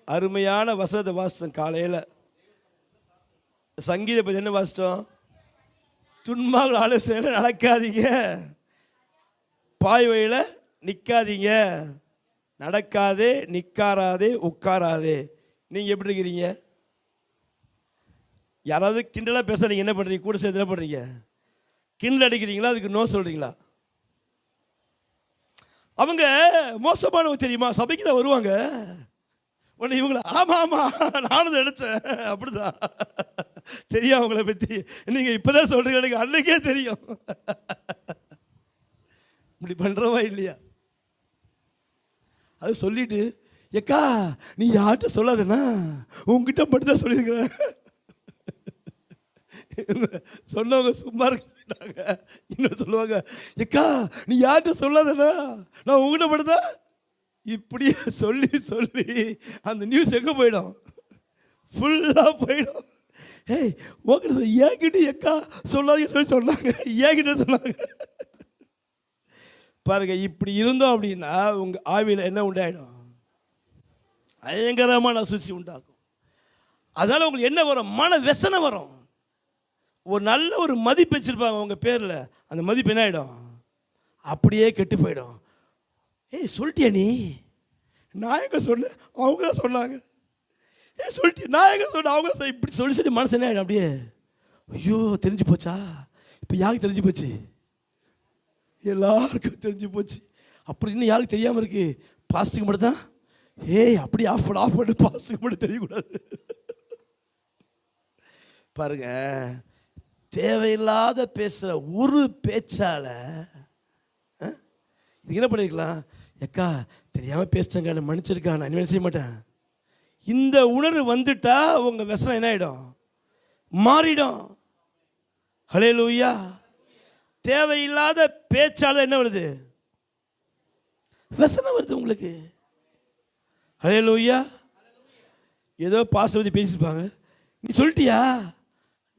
[SPEAKER 1] அருமையான வசனத்தை வாசித்தோம் காலையில். சங்கீத பற்றி என்ன வாசித்தோம்? துன்மார்கள் ஆலோசனையில் நடக்காதீங்க, பாய் வழியில் நிற்காதீங்க, நடக்காதே, நிற்காராதே, உட்காராதே. நீங்கள் எப்படி இருக்கிறீங்க? யாராவது கிண்டலாக பேச நீங்கள் என்ன பண்ணுறீங்க? கூட சேர்ந்து என்ன பண்ணுறீங்க? கிண்டல் அடிக்கிறீங்களா? அதுக்கு நோ சொல்கிறீங்களா? அவங்க மோசமானவங்க தெரியுமா? சபைக்கு தான் வருவாங்க. உடனே இவங்கள ஆமாம் ஆமாம் நானும் நினச்சேன் அப்படிதான் தெரியும் அவங்கள பற்றி. நீங்கள் இப்போ தான் சொல்கிறீங்க, எனக்கு அன்னைக்கே தெரியும். இப்படி பண்ணுறவா இல்லையா? அது சொல்லிட்டு, ஏக்கா நீ யார்கிட்ட சொல்லாதண்ணா, உங்ககிட்ட மட்டும் தான் சொல்லியிருக்கிறேன். சொன்னவங்க சும்மா இருக்காங்க. இன்னும் சொல்லுவாங்க, ஏக்கா நீ யார்கிட்ட சொல்லாதண்ணா, நான் உங்ககிட்ட மட்டும் தான். இப்படியே சொல்லி சொல்லி அந்த நியூஸ் எங்கே போயிடும்? ஃபுல்லாக போயிடும். ஏய் உங்ககிட்ட ஏங்கிட்ட எக்கா சொல்லாதீங்க சொல்லி சொன்னாங்க, ஏங்கிட்ட சொன்னாங்க. பாருங்க, இப்படி இருந்தோம் அப்படின்னா உங்கள் ஆவியில் என்ன உண்டாயிடும்? பயங்கரமான அசுசி உண்டாகும். அதனால் உங்களுக்கு என்ன வரும்? மன व्यசனை வரும். ஒரு நல்ல ஒரு மதிப்பு வச்சுருப்பாங்க உங்கள் பேரில், அந்த மதிப்பு என்ன ஆகிடும்? அப்படியே கெட்டு போயிடும். ஏய் சொல்லிட்டியா நீ? நான் எங்கே சொன்னேன்? அவங்க தான் சொன்னாங்க. ஏன் சொல்லிட்டியா? நான் எங்கே சொன்னேன்? அவங்க தான். இப்படி சொல்லி மனசு என்ன ஆகிடும்? அப்படியே ஐயோ தெரிஞ்சு போச்சா? இப்போ யாருக்கு தெரிஞ்சு போச்சு? எல்லாருக்கும் தெரிஞ்சு போச்சு. அப்படி இன்னும் யாருக்கு தெரியாமல் இருக்கு? பாஸ்ட்டுக்கு மட்டும் தான். ஏய் அப்படி ஆஃப் பண்ணு, பாஸ்ட்டுக்கு மட்டும் தெரியக்கூடாது. பாருங்க, தேவையில்லாத பேசுகிற ஒரு பேச்சால இதுக்கு என்ன பண்ணிருக்கலாம்? எக்கா தெரியாமல் பேசிட்டேங்க, மன்னிச்சிருக்கா, நான் இனிமேல் செய்ய மாட்டேன். இந்த உணர்வு வந்துட்டா உங்கள் व्यசனம் என்ன ஆகிடும்? மாறிடும். ஹல்லேலூயா. தேவையில்லாத பேச்சால என்ன வருது? व्यசனம் வருது உங்களுக்கு. ஹல்லேலூயா. ஏதோ பாசவதி பேசியிருப்பாங்க, நீ சொல்லிட்டியா?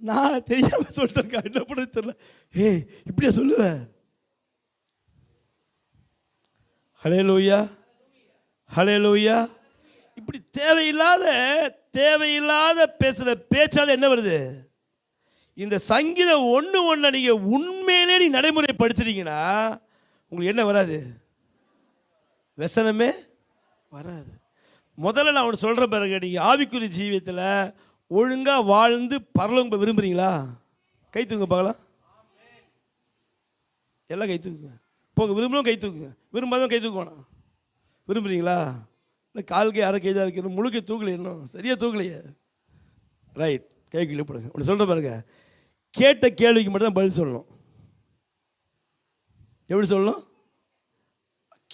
[SPEAKER 1] நான் தெரியாமல் சொல்லிட்டேன்க்கா, என்ன பண்ண தெரியல. ஏய் இப்படியா சொல்லுவேன்? ஹல்லேலூயா, ஹல்லேலூயா. இப்படி தேவையில்லாத பேசுகிற பேச்சால் என்ன வருது? இந்த சங்கீதம் 1:1 நீங்கள் உண்மையிலே நீ நடைமுறைப்படுத்துறீங்கன்னா உங்களுக்கு என்ன வராது? व्यசனமே வராது. முதல்ல நான் ஒன்று சொல்கிற பிறகு, நீங்கள் ஆவிக்குரிய ஜீவியத்தில் ஒழுங்காக வாழ்ந்து பரலோகம் விரும்புகிறீங்களா? கை தூங்க பார்க்கலாம். எல்லாம் கை தூக்குங்க. போங்க, விரும்பணும் கை தூக்குங்க, விரும்பாதான் கை தூக்க வேணாம். விரும்புகிறீங்களா? இந்த கால்கை அரை கை தான் இருக்கு, முழுக்கை தூக்கலை, இன்னும் சரியாக தூக்கலையே. ரைட், கை கீழே போடுங்க. ஒன்று சொல்கிற பாருங்க, கேட்ட கேள்விக்கு மட்டும் தான் பதில் சொல்லணும். எப்படி சொல்லணும்?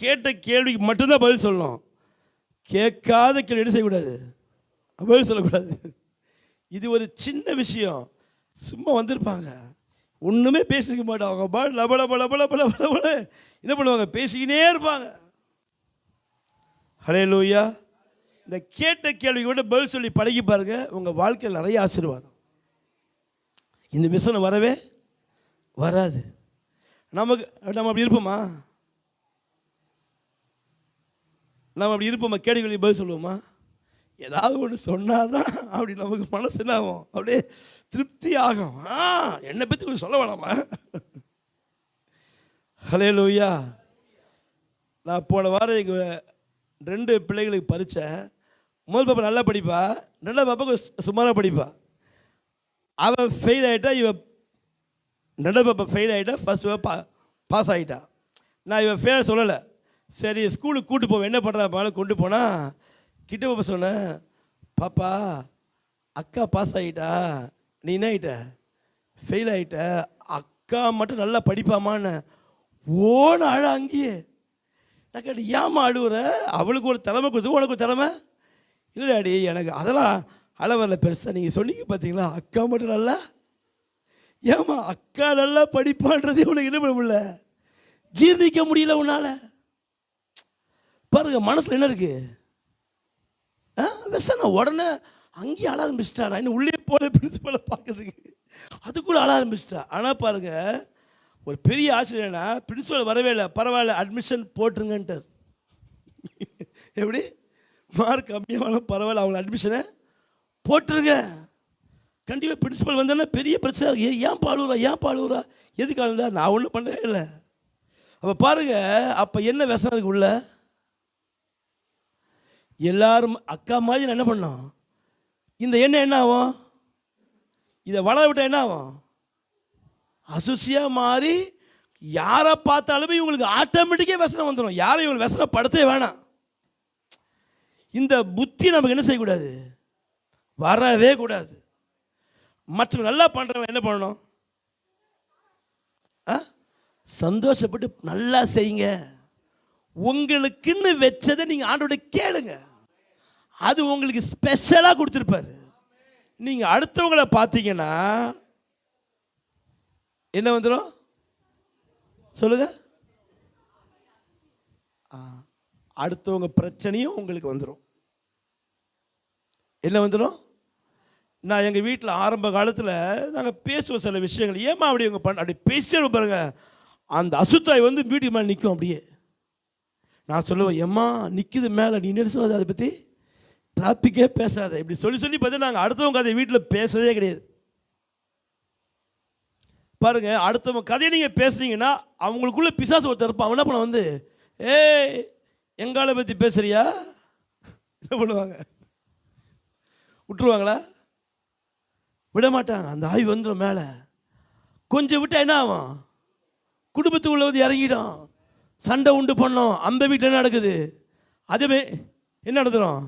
[SPEAKER 1] கேட்ட கேள்விக்கு மட்டும்தான் பதில் சொல்லணும். கேட்காத கேள்வி என்ன செய்யக்கூடாது? பதில் சொல்லக்கூடாது. இது ஒரு சின்ன விஷயம். சும்மா வந்திருப்பாங்க, ஒன்றுமே பேசிக்க மாட்டாங்க, பல என்ன பண்ணுவாங்க? பேசிக்கினே இருப்பாங்க. ஹல்லேலூயா. இந்த கேட்ட கேள்விக்கு மட்டும் பதில் சொல்லி பழகி பாருங்க, உங்கள் வாழ்க்கையில் நிறைய ஆசீர்வாதம். இந்த व्यசனம் வரவே வராது. நம்ம அப்படி இருப்போமா? நம்ம அப்படி இருப்போமா? கேள்விகளுக்கு பதில் சொல்லுவோமா? ஏதாவது ஒன்று சொன்னாதான் அப்படி நமக்கு மனசு என்ன ஆகும்? அப்படியே திருப்தி ஆகும். என்னை பற்றி கொஞ்சம் சொல்ல வேணாமா? ஹல்லேலூயா. நான் போன வாரம் எங்கள் 2 பிள்ளைகளுக்கு பரீட்சை. முதல் பாப்பா நல்லா படிப்பா, 2ஆவது பாப்பா சுமாராக படிப்பா. அவள் ஃபெயில் ஆகிட்டா, இவன் 2ஆவது பாப்பா ஃபெயில் ஆகிட்டா, ஃபர்ஸ்ட் பாஸ் ஆகிட்டா. நான் இவன் ஃபெயில் சொல்லலை. சரி ஸ்கூலுக்கு கூப்பிட்டு போவேன், என்ன பண்ணுறா கொண்டு போனால் கிட்ட பாப்பா சொன்னேன், பாப்பா அக்கா பாஸ் ஆகிட்டா, நீ என்ன ஆகிட்ட? ஃபெயில் ஆகிட்ட. அக்கா மட்டும் நல்லா படிப்பாமான்னு ஓன அழ அங்கேயே. நான் கேட்டு, ஏம்மா அழுவுற? அவளுக்கு ஒரு திறமை கொடுத்து உனக்கு ஒரு திறமை இல்லையாடி? எனக்கு அதெல்லாம் அழ வரல பெருசாக. நீங்கள் சொன்னீங்க பார்த்தீங்களா, அக்கா மட்டும் நல்லா. ஏம்மா அக்கா நல்லா படிப்பான்றதே உனக்கு என்ன பண்ண முடியல? ஜீர்ணிக்க முடியல உன்னால். பாருங்க, மனசில் என்ன இருக்கு? व्यசனம். உடனே அங்கேயே அழ ஆரம்பிச்சிட்டா. நான் இன்னும் உள்ளே போல பிரின்சிபலை பார்க்கறதுக்கு, அதுக்குள்ளே அழ ஆரம்பிச்சிட்டா. ஆனால் பாருங்க, ஒரு பெரிய ஆச்சரியம்னா பிரின்சிபல் வரவே இல்லை. பரவாயில்ல, அட்மிஷன் போட்டுருங்கன்ட்டார். எப்படி? மார்க் கம்மியானாலும் பரவாயில்ல, அவங்களை அட்மிஷனை போட்டுருங்க. கண்டிப்பாக பிரின்சிபல் வந்தோன்னா பெரிய பிரச்சனை. ஏன் பாழுவுறா எதுக்கு ஆளுந்தா? நான் ஒன்றும் பண்ணவே இல்லை. அப்போ பாருங்க, அப்போ என்ன व्यசனம் இருக்கு உள்ள? எல்லாரும் அக்கா மாதிரி என்ன பண்ணோம்? இந்த எண்ணெய் என்ன ஆகும்? இதை வளர விட்டால் என்ன ஆகும்? அசுசியாக மாறி யாரை பார்த்தாலுமே இவங்களுக்கு ஆட்டோமேட்டிக்காக व्यசனம் வந்துடும். யாரும் இவங்களை व्यசனப்படுத்தவே வேணாம். இந்த புத்தி நமக்கு என்ன செய்யக்கூடாது? வரவே கூடாது. மற்றவங்க நல்லா பண்ணுறவங்க என்ன பண்ணணும்? சந்தோஷப்பட்டு நல்லா செய்யுங்க. உங்களுக்குன்னு வச்சதை நீங்கள் ஆண்டோட கேளுங்க, அது உங்களுக்கு ஸ்பெஷலாக கொடுத்துருப்பாரு. நீங்கள் அடுத்தவங்களை பார்த்தீங்கன்னா என்ன வந்துடும்? சொல்லுங்க. அடுத்தவங்க பிரச்சனையும் உங்களுக்கு வந்துடும். என்ன வந்துடும்? நான் எங்கள் வீட்டில் ஆரம்ப காலத்தில் நாங்கள் பேசுவோம் சில விஷயங்கள். ஏமா அப்படி இவங்க அப்படி பேசிட்டே பாருங்க, அந்த அசுத்தாய் வந்து வீட்டுக்கு மேலே நிற்கும். அப்படியே நான் சொல்லுவேன், ஏம்மா நிற்குது மேலே, நீ என்ன சொன்னது அதை பற்றி டாப்பிக்கே பேசாத. இப்படி சொல்லி சொல்லி பார்த்தா நாங்கள் அடுத்தவங்க கதையை வீட்டில் பேசுறதே கிடையாது. பாருங்க, அடுத்தவங்க கதையை நீங்கள் பேசுனீங்கன்னா அவங்களுக்குள்ள பிசாசு ஒருத்தர் இருப்பான். அவன் என்ன பண்ண வந்து, ஏய் எங்கால பற்றி பேசுறியா, என்ன பண்ணுவாங்க? விட்டுருவாங்களா? விட மாட்டாங்க. அந்த ஆவி வந்துடும் மேலே. கொஞ்சம் விட்டால் என்ன ஆகும்? குடும்பத்துக்குள்ள வந்து இறங்கிடும், சண்டை உண்டு பண்ணோம். அந்த வீட்டில் என்ன நடக்குது அதுவே என்ன நடத்துகிறோம்?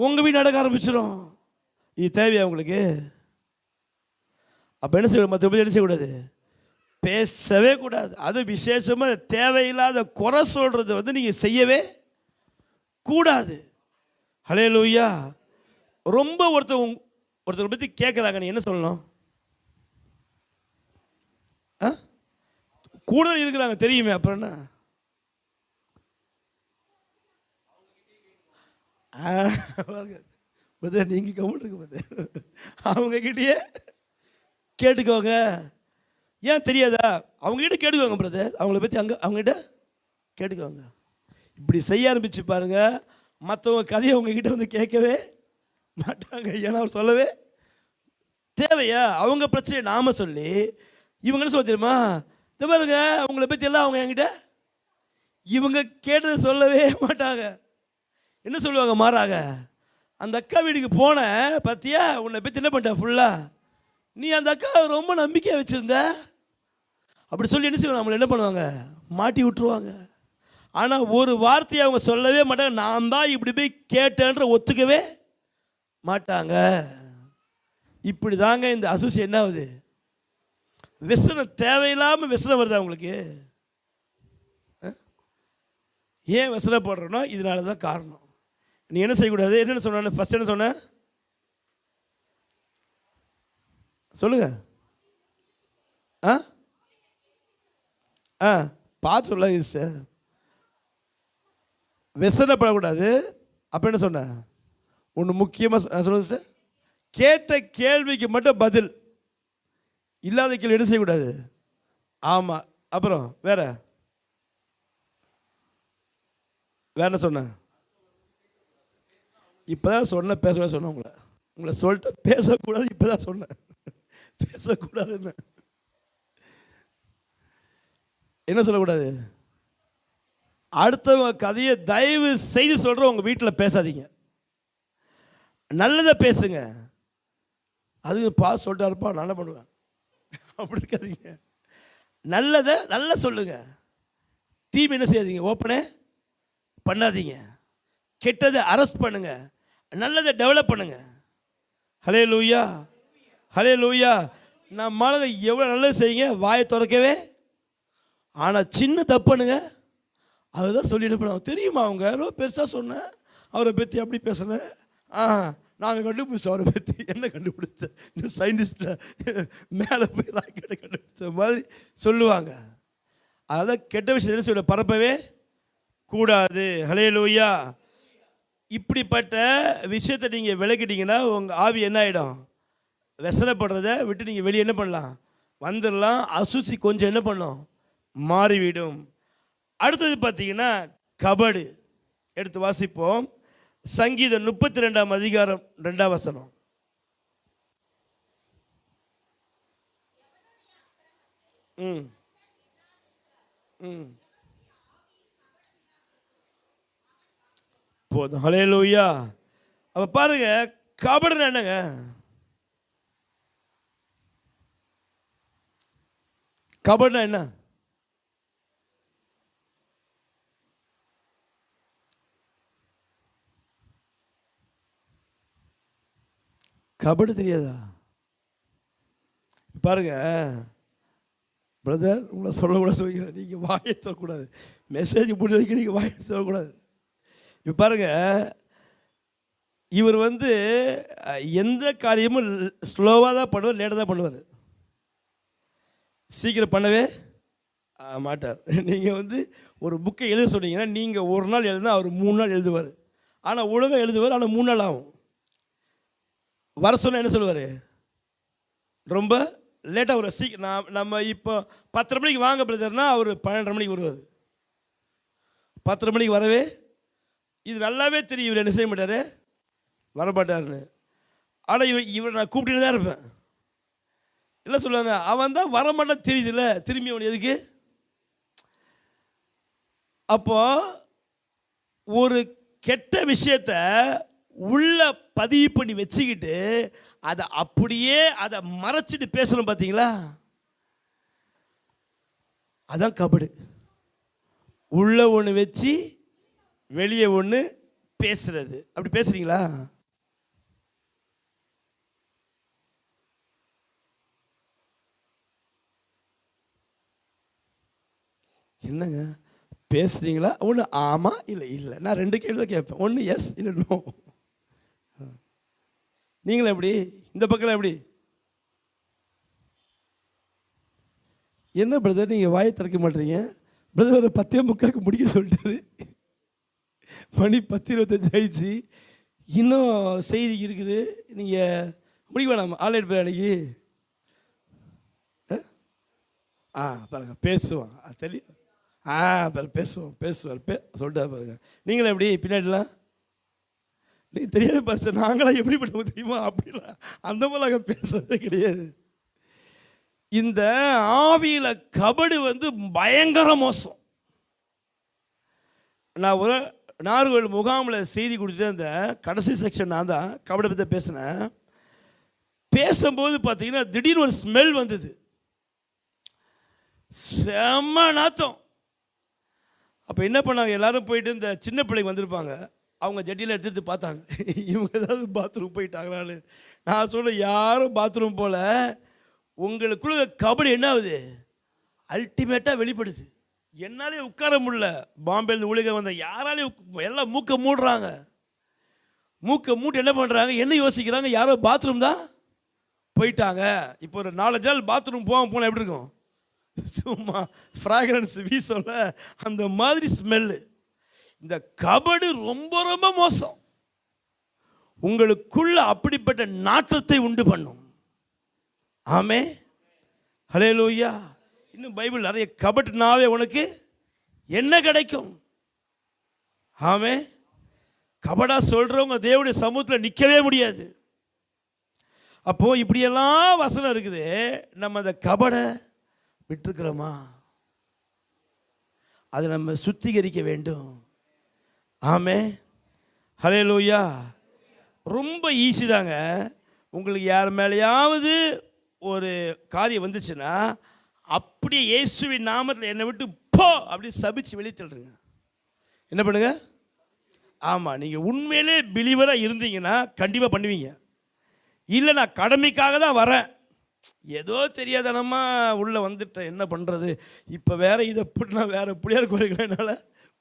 [SPEAKER 1] உங்கள் வீடு நடக்க ஆரம்பிச்சிடும். இது தேவையா உங்களுக்கு? அப்போ என்ன செய்ய, மற்றபடி என்ன செய்யக்கூடாது? பேசவே கூடாது. அது விசேஷமாக தேவையில்லாத குறை சொல்கிறது வந்து நீங்கள் செய்யவே கூடாது. ஹல்லேலூயா. ரொம்ப ஒருத்தரை பற்றி கேட்குறாங்க, நீ என்ன சொல்லணும்? கூட இருக்கிறாங்க தெரியுமே, அப்புறம் என்ன? நீங்கள் கம்மிட்டு பார்த்து அவங்கக்கிட்டேயே கேட்டுக்கோங்க. ஏன் தெரியாதா? அவங்ககிட்ட கேட்டுக்கோங்க பிரதர், அவங்கள பற்றி அவங்ககிட்ட கேட்டுக்கோங்க. இப்படி செய்ய ஆரம்பிச்சு பாருங்க, மற்றவங்க கதையை உங்ககிட்ட வந்து கேட்கவே மாட்டாங்க. ஏன்னா அவர் சொல்லவே தேவையா? அவங்க பிரச்சனை நாம சொல்லி இவங்க என்ன சொல்ல தெரியுமா? இந்த பாருங்க, அவங்கள பற்றி எல்லாம் அவங்க என்கிட்ட இவங்க கேட்டதை சொல்லவே மாட்டாங்க. என்ன சொல்லுவாங்க மாறாக? அந்த அக்கா வீட்டுக்கு போன பார்த்தியா, உன்னை பற்றி என்ன பண்ணிட்ட ஃபுல்லாக, நீ அந்த அக்கா ரொம்ப நம்பிக்கையாக வச்சுருந்த அப்படி சொல்லி என்ன செய்வாங்க? நம்மளை என்ன பண்ணுவாங்க? மாட்டி விட்டுருவாங்க. ஆனால் ஒரு வார்த்தையை அவங்க சொல்லவே மாட்டாங்க. நான் தான் இப்படி போய் கேட்டேன்ற ஒத்துக்கவே மாட்டாங்க. இப்படி தாங்க இந்த அசூசி என்ன ஆகுது? விசனம் தேவையில்லாமல் விசனம் வருது அவங்களுக்கு. ஏன் விசனம் போடுறோன்னா இதனால தான் காரணம். நீ என்ன செய்யக்கூடாது? என்னென்ன சொன்ன? ஃபஸ்ட் என்ன சொன்ன சொல்லுங்க. பார்த்து சொல்லாது சார். விசனப்படக்கூடாது. அப்போ என்ன சொன்ன? ஒன்று முக்கியமாக சொல்லுங்க சார். கேட்ட கேள்விக்கு மட்டும் பதில், இல்லாத கேள்வி என்ன செய்யக்கூடாது? ஆமாம். அப்புறம் வேற என்ன சொன்ன? இப்போ தான் சொன்ன, பேசவே சொன்னேன். உங்களை சொல்லிட்டு பேசக்கூடாது. இப்போ தான் சொன்னேன் பேசக்கூடாதுன்னு. என்ன சொல்லக்கூடாது? அடுத்தவங்க கதையை தயவு செய்து சொல்கிறோம், உங்கள் வீட்டில் பேசாதீங்க. நல்லதை பேசுங்க. அது பாஸ் சொல்லிட்டா இருப்பா, நான் என்ன பண்ணுவேன் அப்படி இருக்காதீங்க. நல்லதை நல்லா சொல்லுங்க. தீமை என்ன செய்யாதீங்க, ஓப்பனே பண்ணாதீங்க. கெட்டதை அரெஸ்ட் பண்ணுங்க, நல்லதை டெவலப் பண்ணுங்க. ஹல்லேலூயா, ஹல்லேலூயா. நம்மளால எவ்வளோ நல்லது செய்யுங்க, வாயை திறக்கவே. ஆனால் சின்ன தப்புனுங்க அதுதான் சொல்லிட்டு போனாங்க. தெரியுமா அவங்க ரொம்ப பெருசாக சொன்னேன், அவரை பற்றி அப்படி பேசுனேன். நாங்கள் கண்டுபிடிச்சோம் அவரை பற்றி. என்ன கண்டுபிடிச்சேன்? இன்னும் சயின்டிஸ்டில் மேலே போய் ராக்கெட்டை கண்டுபிடிச்ச மாதிரி சொல்லுவாங்க. அதனால் கெட்ட விஷயத்தை என்ன சொல்ல பரப்பவே கூடாது. ஹல்லேலூயா. இப்படிப்பட்ட விஷயத்தை நீங்கள் விளக்கிட்டீங்கன்னா உங்கள் ஆவி என்ன ஆகிடும்? விசனப்படுறத விட்டு நீங்கள் வெளியே என்ன பண்ணலாம்? வந்துடலாம். அசூசி கொஞ்சம் என்ன பண்ணும்? மாறிவிடும். அடுத்தது பார்த்தீங்கன்னா கபடு. எடுத்து வாசிப்போம். சங்கீதம் 32ஆம் அதிகாரம் 2ஆம் வசனம். போதும். ஹல்லேலூயா. அப்போ பாருங்க, கபடுன்னு என்னங்க? கபடுனா என்ன? கபடு தெரியாதா? பாருங்க பிரதர், உங்களை சொல்லக்கூடாது சொல்லிக்கிறேன். நீங்கள் வாயை சொல்லக்கூடாது. மெசேஜ் முடிஞ்ச வரைக்கும் நீங்கள் வாயை சொல்லக்கூடாது. இப்போ பாருங்க, இவர் வந்து எந்த காரியமும் ஸ்லோவாக தான் பண்ணுவார், லேட்டாக தான் பண்ணுவார். சீக்கிரம் பண்ணவே மாட்டார். நீங்கள் வந்து ஒரு புக்கை எழுத சொன்னீங்கன்னா நீங்கள் ஒரு நாள் எழுதுனா அவர் 3 நாள் எழுதுவார். ஆனால் ஒழுங்காக எழுதுவார், ஆனால் 3 நாள் ஆகும். வர சொன்னால் என்ன சொல்லுவார்? ரொம்ப லேட்டாக வரும். நம்ம இப்போ 10:30 மணிக்கு வாங்க பிரதர்னா அவர் 12:30 மணிக்கு வருவார். 10:30 மணிக்கு வரவே இது நல்லாவே தெரியும். இவர் என்ன செய்ய மாட்டார்? வரமாட்டாருன்னு. ஆனால் இவர் நான் கூப்பிட்டு தான் இருப்பேன். என்ன சொல்லுவாங்க, அவன் தான் வரமாட்டான் தெரியுதுல்ல, திரும்பி அவன் எதுக்கு? அப்போ ஒரு கெட்ட விஷயத்த உள்ள பதிவு பண்ணி வச்சுக்கிட்டு அதை அப்படியே அதை மறைச்சிட்டு பேசணும் பார்த்தீங்களா, அதான் கபடு. உள்ள ஒன்று வச்சு வெளியே ஒன்று பேசுறது. அப்படி பேசுறீங்களா? என்னங்க பேசுறீங்களா? ஒன்று ஆமாம் இல்லை இல்லை. நான் 2 கேள்வி தான் கேட்பேன். ஒன்று எஸ் இல்லை நோ. நீங்களும் எப்படி? இந்த பக்கம் எப்படி? என்ன பிரதர் நீங்கள் வாயை திறக்க மாட்டீங்க? பிரதர் ஒரு 10:45 முடிக்க சொல்லிட்டாரு. மணி 10:25 ஆயிடுச்சு. இன்னும் செய்தி இருக்குது. நீங்கள் முடிக்க வேணாமா? ஆன்லைன் போய் அன்னைக்கு பாருங்க பேசுவான். அது தெரியும். பாரு பேசுவார் சொல்லிட்டா பாருங்க. நீங்களும் எப்படி பின்னாடிலாம்? நீ தெரியாது பாஸ்டர், நாங்களாம் எப்படி பண்ணுவோம் தெரியுமா? அப்படிலாம் அந்த மாதிரிலாம் பேசுறதே கிடையாது. இந்த ஆவியில் கபடு பயங்கர மோசம். நான் ஒரு நாகர்கோவில் முகாமில் செய்தி கொடுத்துட்டு அந்த கடைசி செக்ஷன் நான் தான் கபடை பற்றி பேசினேன். பேசும்போது பார்த்தீங்கன்னா திடீர்னு ஒரு ஸ்மெல் வந்தது, செம்ம நாத்தம். அப்போ என்ன பண்ணாங்க, எல்லாரும் போயிட்டு இந்த சின்ன பிள்ளைங்க வந்திருப்பாங்க, அவங்க ஜட்டியில் எடுத்துகிட்டு பார்த்தாங்க இவங்க ஏதாவது பாத்ரூம் போயிட்டாங்களான்னு. நான் சொல்ல யாரும் பாத்ரூம் போல, உங்களுக்குள்ள கபடி என்ன ஆகுது, அல்டிமேட்டாக வெளிப்படுது. என்னாலே உட்கார முடியல. பாம்பேலேருந்து ஊழியர் வந்த யாராலையும் எல்லாம் மூக்கை மூடுறாங்க. மூக்கை மூட்டு என்ன பண்ணுறாங்க, என்ன யோசிக்கிறாங்க, யாரோ பாத்ரூம் தான் போயிட்டாங்க. இப்போ ஒரு 4-5 நாள் பாத்ரூம் போனால் எப்படி இருக்கும்? சும்மா ஃப்ராக்ரன்ஸ் வீசல, அந்த மாதிரி ஸ்மெல்லு. இந்த கபடு ரொம்ப ரொம்ப மோசம். உங்களுக்குள்ள அப்படிப்பட்ட நாற்றத்தை உண்டு பண்ணும். ஆமே, ஹல்லேலூயா. இன்னும் பைபிள் நிறைய கபட்டுனாவே உனக்கு என்ன கிடைக்கும்? ஆமே, கபடா சொல்றவங்க தேவனுடைய சமூகத்தில் நிற்கவே முடியாது. அப்போ இப்படியெல்லாம் வசனம் இருக்குது. நம்ம அந்த கபடை விட்டுருக்கிறோமா? அதை நம்ம சுத்திகரிக்க வேண்டும். ஆமே, ஹல்லேலூயா. ரொம்ப ஈஸி தாங்க. உங்களுக்கு யார் மேலேயாவது ஒரு காரியம் வந்துச்சுன்னா அப்படியே இயேசுவின் நாமத்தில் என்னை விட்டு போ அப்படி சபிச்சு வெளியே தள்ளுங்க. என்ன பண்ணுங்க? ஆமாம், நீங்கள் உண்மையிலே பிலீவராக இருந்தீங்கன்னா கண்டிப்பாக பண்ணுவீங்க. இல்லை நான் கடமைக்காக தான் வரேன், ஏதோ தெரியாதனமா உள்ளே வந்துட்டேன், என்ன பண்ணுறது, இப்போ வேற இதை போட்டுனா வேறு புளியார் கோயிலுக்கு என்னால்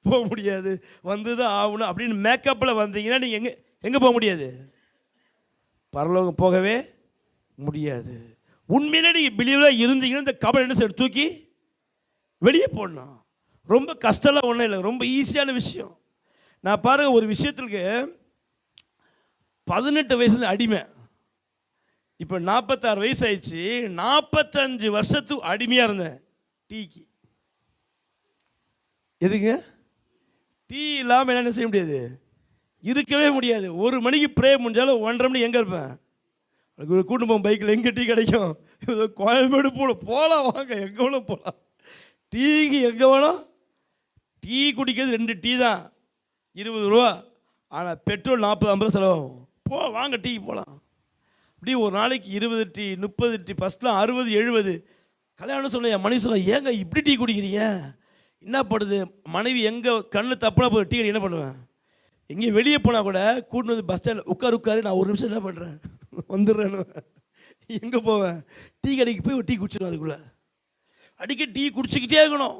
[SPEAKER 1] போக முடியாது, வந்து தான் ஆகணும் அப்படின்னு மேக்கப்பில் வந்தீங்கன்னா நீங்கள் எங்கே போக முடியாது? பரலோகம் போகவே முடியாது. உண்மையிலே நீங்கள் பிலீவராக இருந்தீங்கன்னா இந்த கபடை என்ன செய்ய தூக்கி வெளியே போடணும். ரொம்ப கஷ்டம்லாம் ஒன்றும் இல்லை, ரொம்ப ஈஸியான விஷயம். நான் பாருங்கள், ஒரு விஷயத்துக்கு 18 வயசு அடிமை, இப்போ 46 வயசு ஆயிடுச்சு. 45 வருஷத்துக்கு அடிமையாக இருந்தேன் டீக்கு. எதுங்க? டீ இல்லாமல் என்ன செய்ய முடியாது, இருக்கவே முடியாது. 1 மணிக்கு ப்ரே முடிஞ்சாலும் 1:30 மணி எங்கே இருப்பேன்? கூட்டு போவோம் பைக்கில், எங்கே டீ கிடைக்கும்? கோயம்பேடு போகலாம் வாங்க, எங்கே வேணும் போகலாம். டீக்கு எங்கே வேணும்? டீ குடிக்கிறது 2 டீ தான், 20 ரூபா. ஆனால் பெட்ரோல் 40-50 ரூபா செலவாகும். வாங்க டீக்கு போகலாம். இப்படி ஒரு நாளைக்கு 20 டீ 30 டீ, ஃபஸ்ட்லாம் 60-70. கல்யாணம் சொன்ன என் மனைவி சொன்ன, ஏங்க இப்படி டீ குடிக்கிறீங்க, என்ன பண்ணுது? மனைவி எங்கே கண்ணு தப்புனா போய் டீ என்ன பண்ணுவேன்? எங்கேயும் வெளியே போனால் கூட கூட்டின்னு வந்து பஸ் ஸ்டாண்டில் உட்காரு, நான் 1 நிமிஷம் என்ன பண்ணுறேன் வந்துடுறேன்னு. எங்கே போவேன்? டீ கடைக்கு போய் ஒரு டீ குடிச்சிடும். அதுக்குள்ளே அடிக்க டீ குடிச்சிக்கிட்டே இருக்கணும்.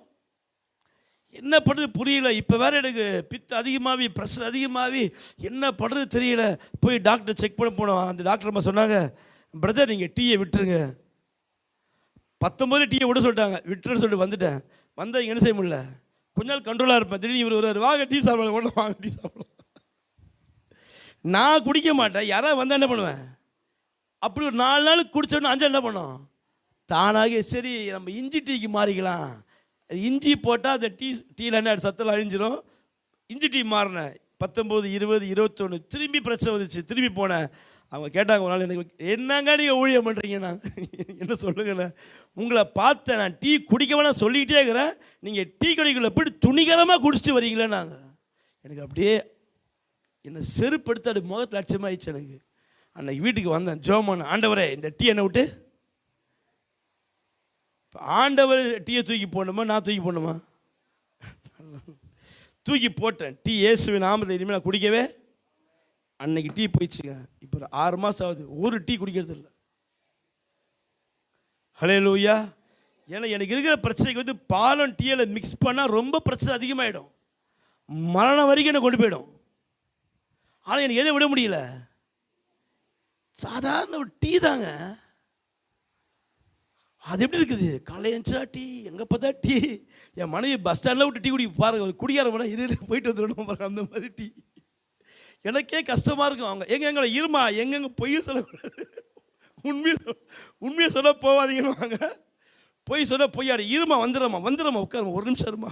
[SPEAKER 1] என்ன பண்ணுறது புரியல. இப்போ வேறு எனக்கு பித்து அதிகமாகி ப்ரெஷர் அதிகமாகி என்ன பண்ணுறது தெரியல. போய் டாக்டர் செக் பண்ண போனோம். அந்த டாக்டர் அம்மா சொன்னாங்க, பிரதர் நீங்கள் டீயை விட்டுருங்க. 19 டீயை விட சொல்லிட்டாங்க. விட்டுருன்னு சொல்லிட்டு வந்துட்டேன். வந்தால் என்ன செய்ய முடியல, கொஞ்ச நாள் கண்ட்ரோலாக இருப்பேன். திடீர்னு இவர் வருவார், வாங்க டீ சாப்பிடலாம், ஒன்று வாங்க டீ சாப்பிடலாம். நான் குடிக்க மாட்டேன், யாராவது வந்தால் என்ன பண்ணுவேன், அப்படி ஒரு 4 நாள் குடித்தோன்னு 5 என்ன பண்ணோம் தானாக, சரி நம்ம இஞ்சி டீக்கு மாறிக்கலாம். இஞ்சி போட்டால் அந்த டீயில் என்ன சத்தெல்லாம் அழிஞ்சிடும். இஞ்சி டீ மாறினேன். 19, 20, 21 திரும்பி பிரச்சனை வந்துச்சு. திரும்பி போனேன். அவங்க கேட்டாங்க ஒரு நாள், எனக்கு என்னங்க நீங்கள் ஊழியம் பண்ணுறீங்க? நான் என்ன சொல்லுங்கண்ணே, உங்களை பார்த்தேன், நான் டீ குடிக்க வேணாம் சொல்லிக்கிட்டே இருக்கிறேன், நீங்கள் டீ கடைக்குள்ளே போய்ட்டு துணிகரமாக குடிச்சிட்டு வரீங்களே. நாங்கள் எனக்கு அப்படியே என்னை செருப்படுத்த அது முகத்தில் லட்சியமாகிடுச்சு எனக்கு. அன்னைக்கு வீட்டுக்கு வந்தேன், ஜோமான ஆண்டவரே இந்த டீ என்னை விட்டு, ஆண்டவர் டீயை தூக்கி போடணுமா நான் தூக்கி போடணுமா? தூக்கி போட்டேன். டீ இயேசுவின் நாமத்தில் இனிமேல் நான் குடிக்கவே. அன்னைக்கு டீ போயிடுச்சுங்க. இப்போ 6 மாதம் ஆகுது, ஒரு டீ குடிக்கிறது இல்லை. ஹல்லேலூயா. ஏன்னா எனக்கு இருக்கிற பிரச்சனைக்கு வந்து பாலும் டீயில் மிக்ஸ் பண்ணால் ரொம்ப பிரச்சனை அதிகமாகிடும், மரணம் வரைக்கும் என்னை கொண்டு போயிடும். ஆனால் எனக்கு எதை விட முடியல, சாதாரண ஒரு டீ தாங்க. அது எப்படி இருக்குது, காலையஞ்சா டீ, எங்கே பார்த்தா டீ. என் மனைவி பஸ் ஸ்டாண்டில் விட்டு டீ குடி பாருங்க, ஒரு குடியார வேணா போயிட்டு வந்துடணும் பாருங்க, அந்த மாதிரி டீ. எனக்கே கஷ்டமாக இருக்கும். அவங்க எங்களை இருமா எங்கெங்கே பொய்ய சொல்லக்கூடாது, உண்மையை சொல்ல போவாதீங்கன்னு வாங்க. பொய் சொல்ல பொய்யாடு, இருமா வந்துடுறமா உட்காருமா, ஒரு நிமிஷம் இருமா.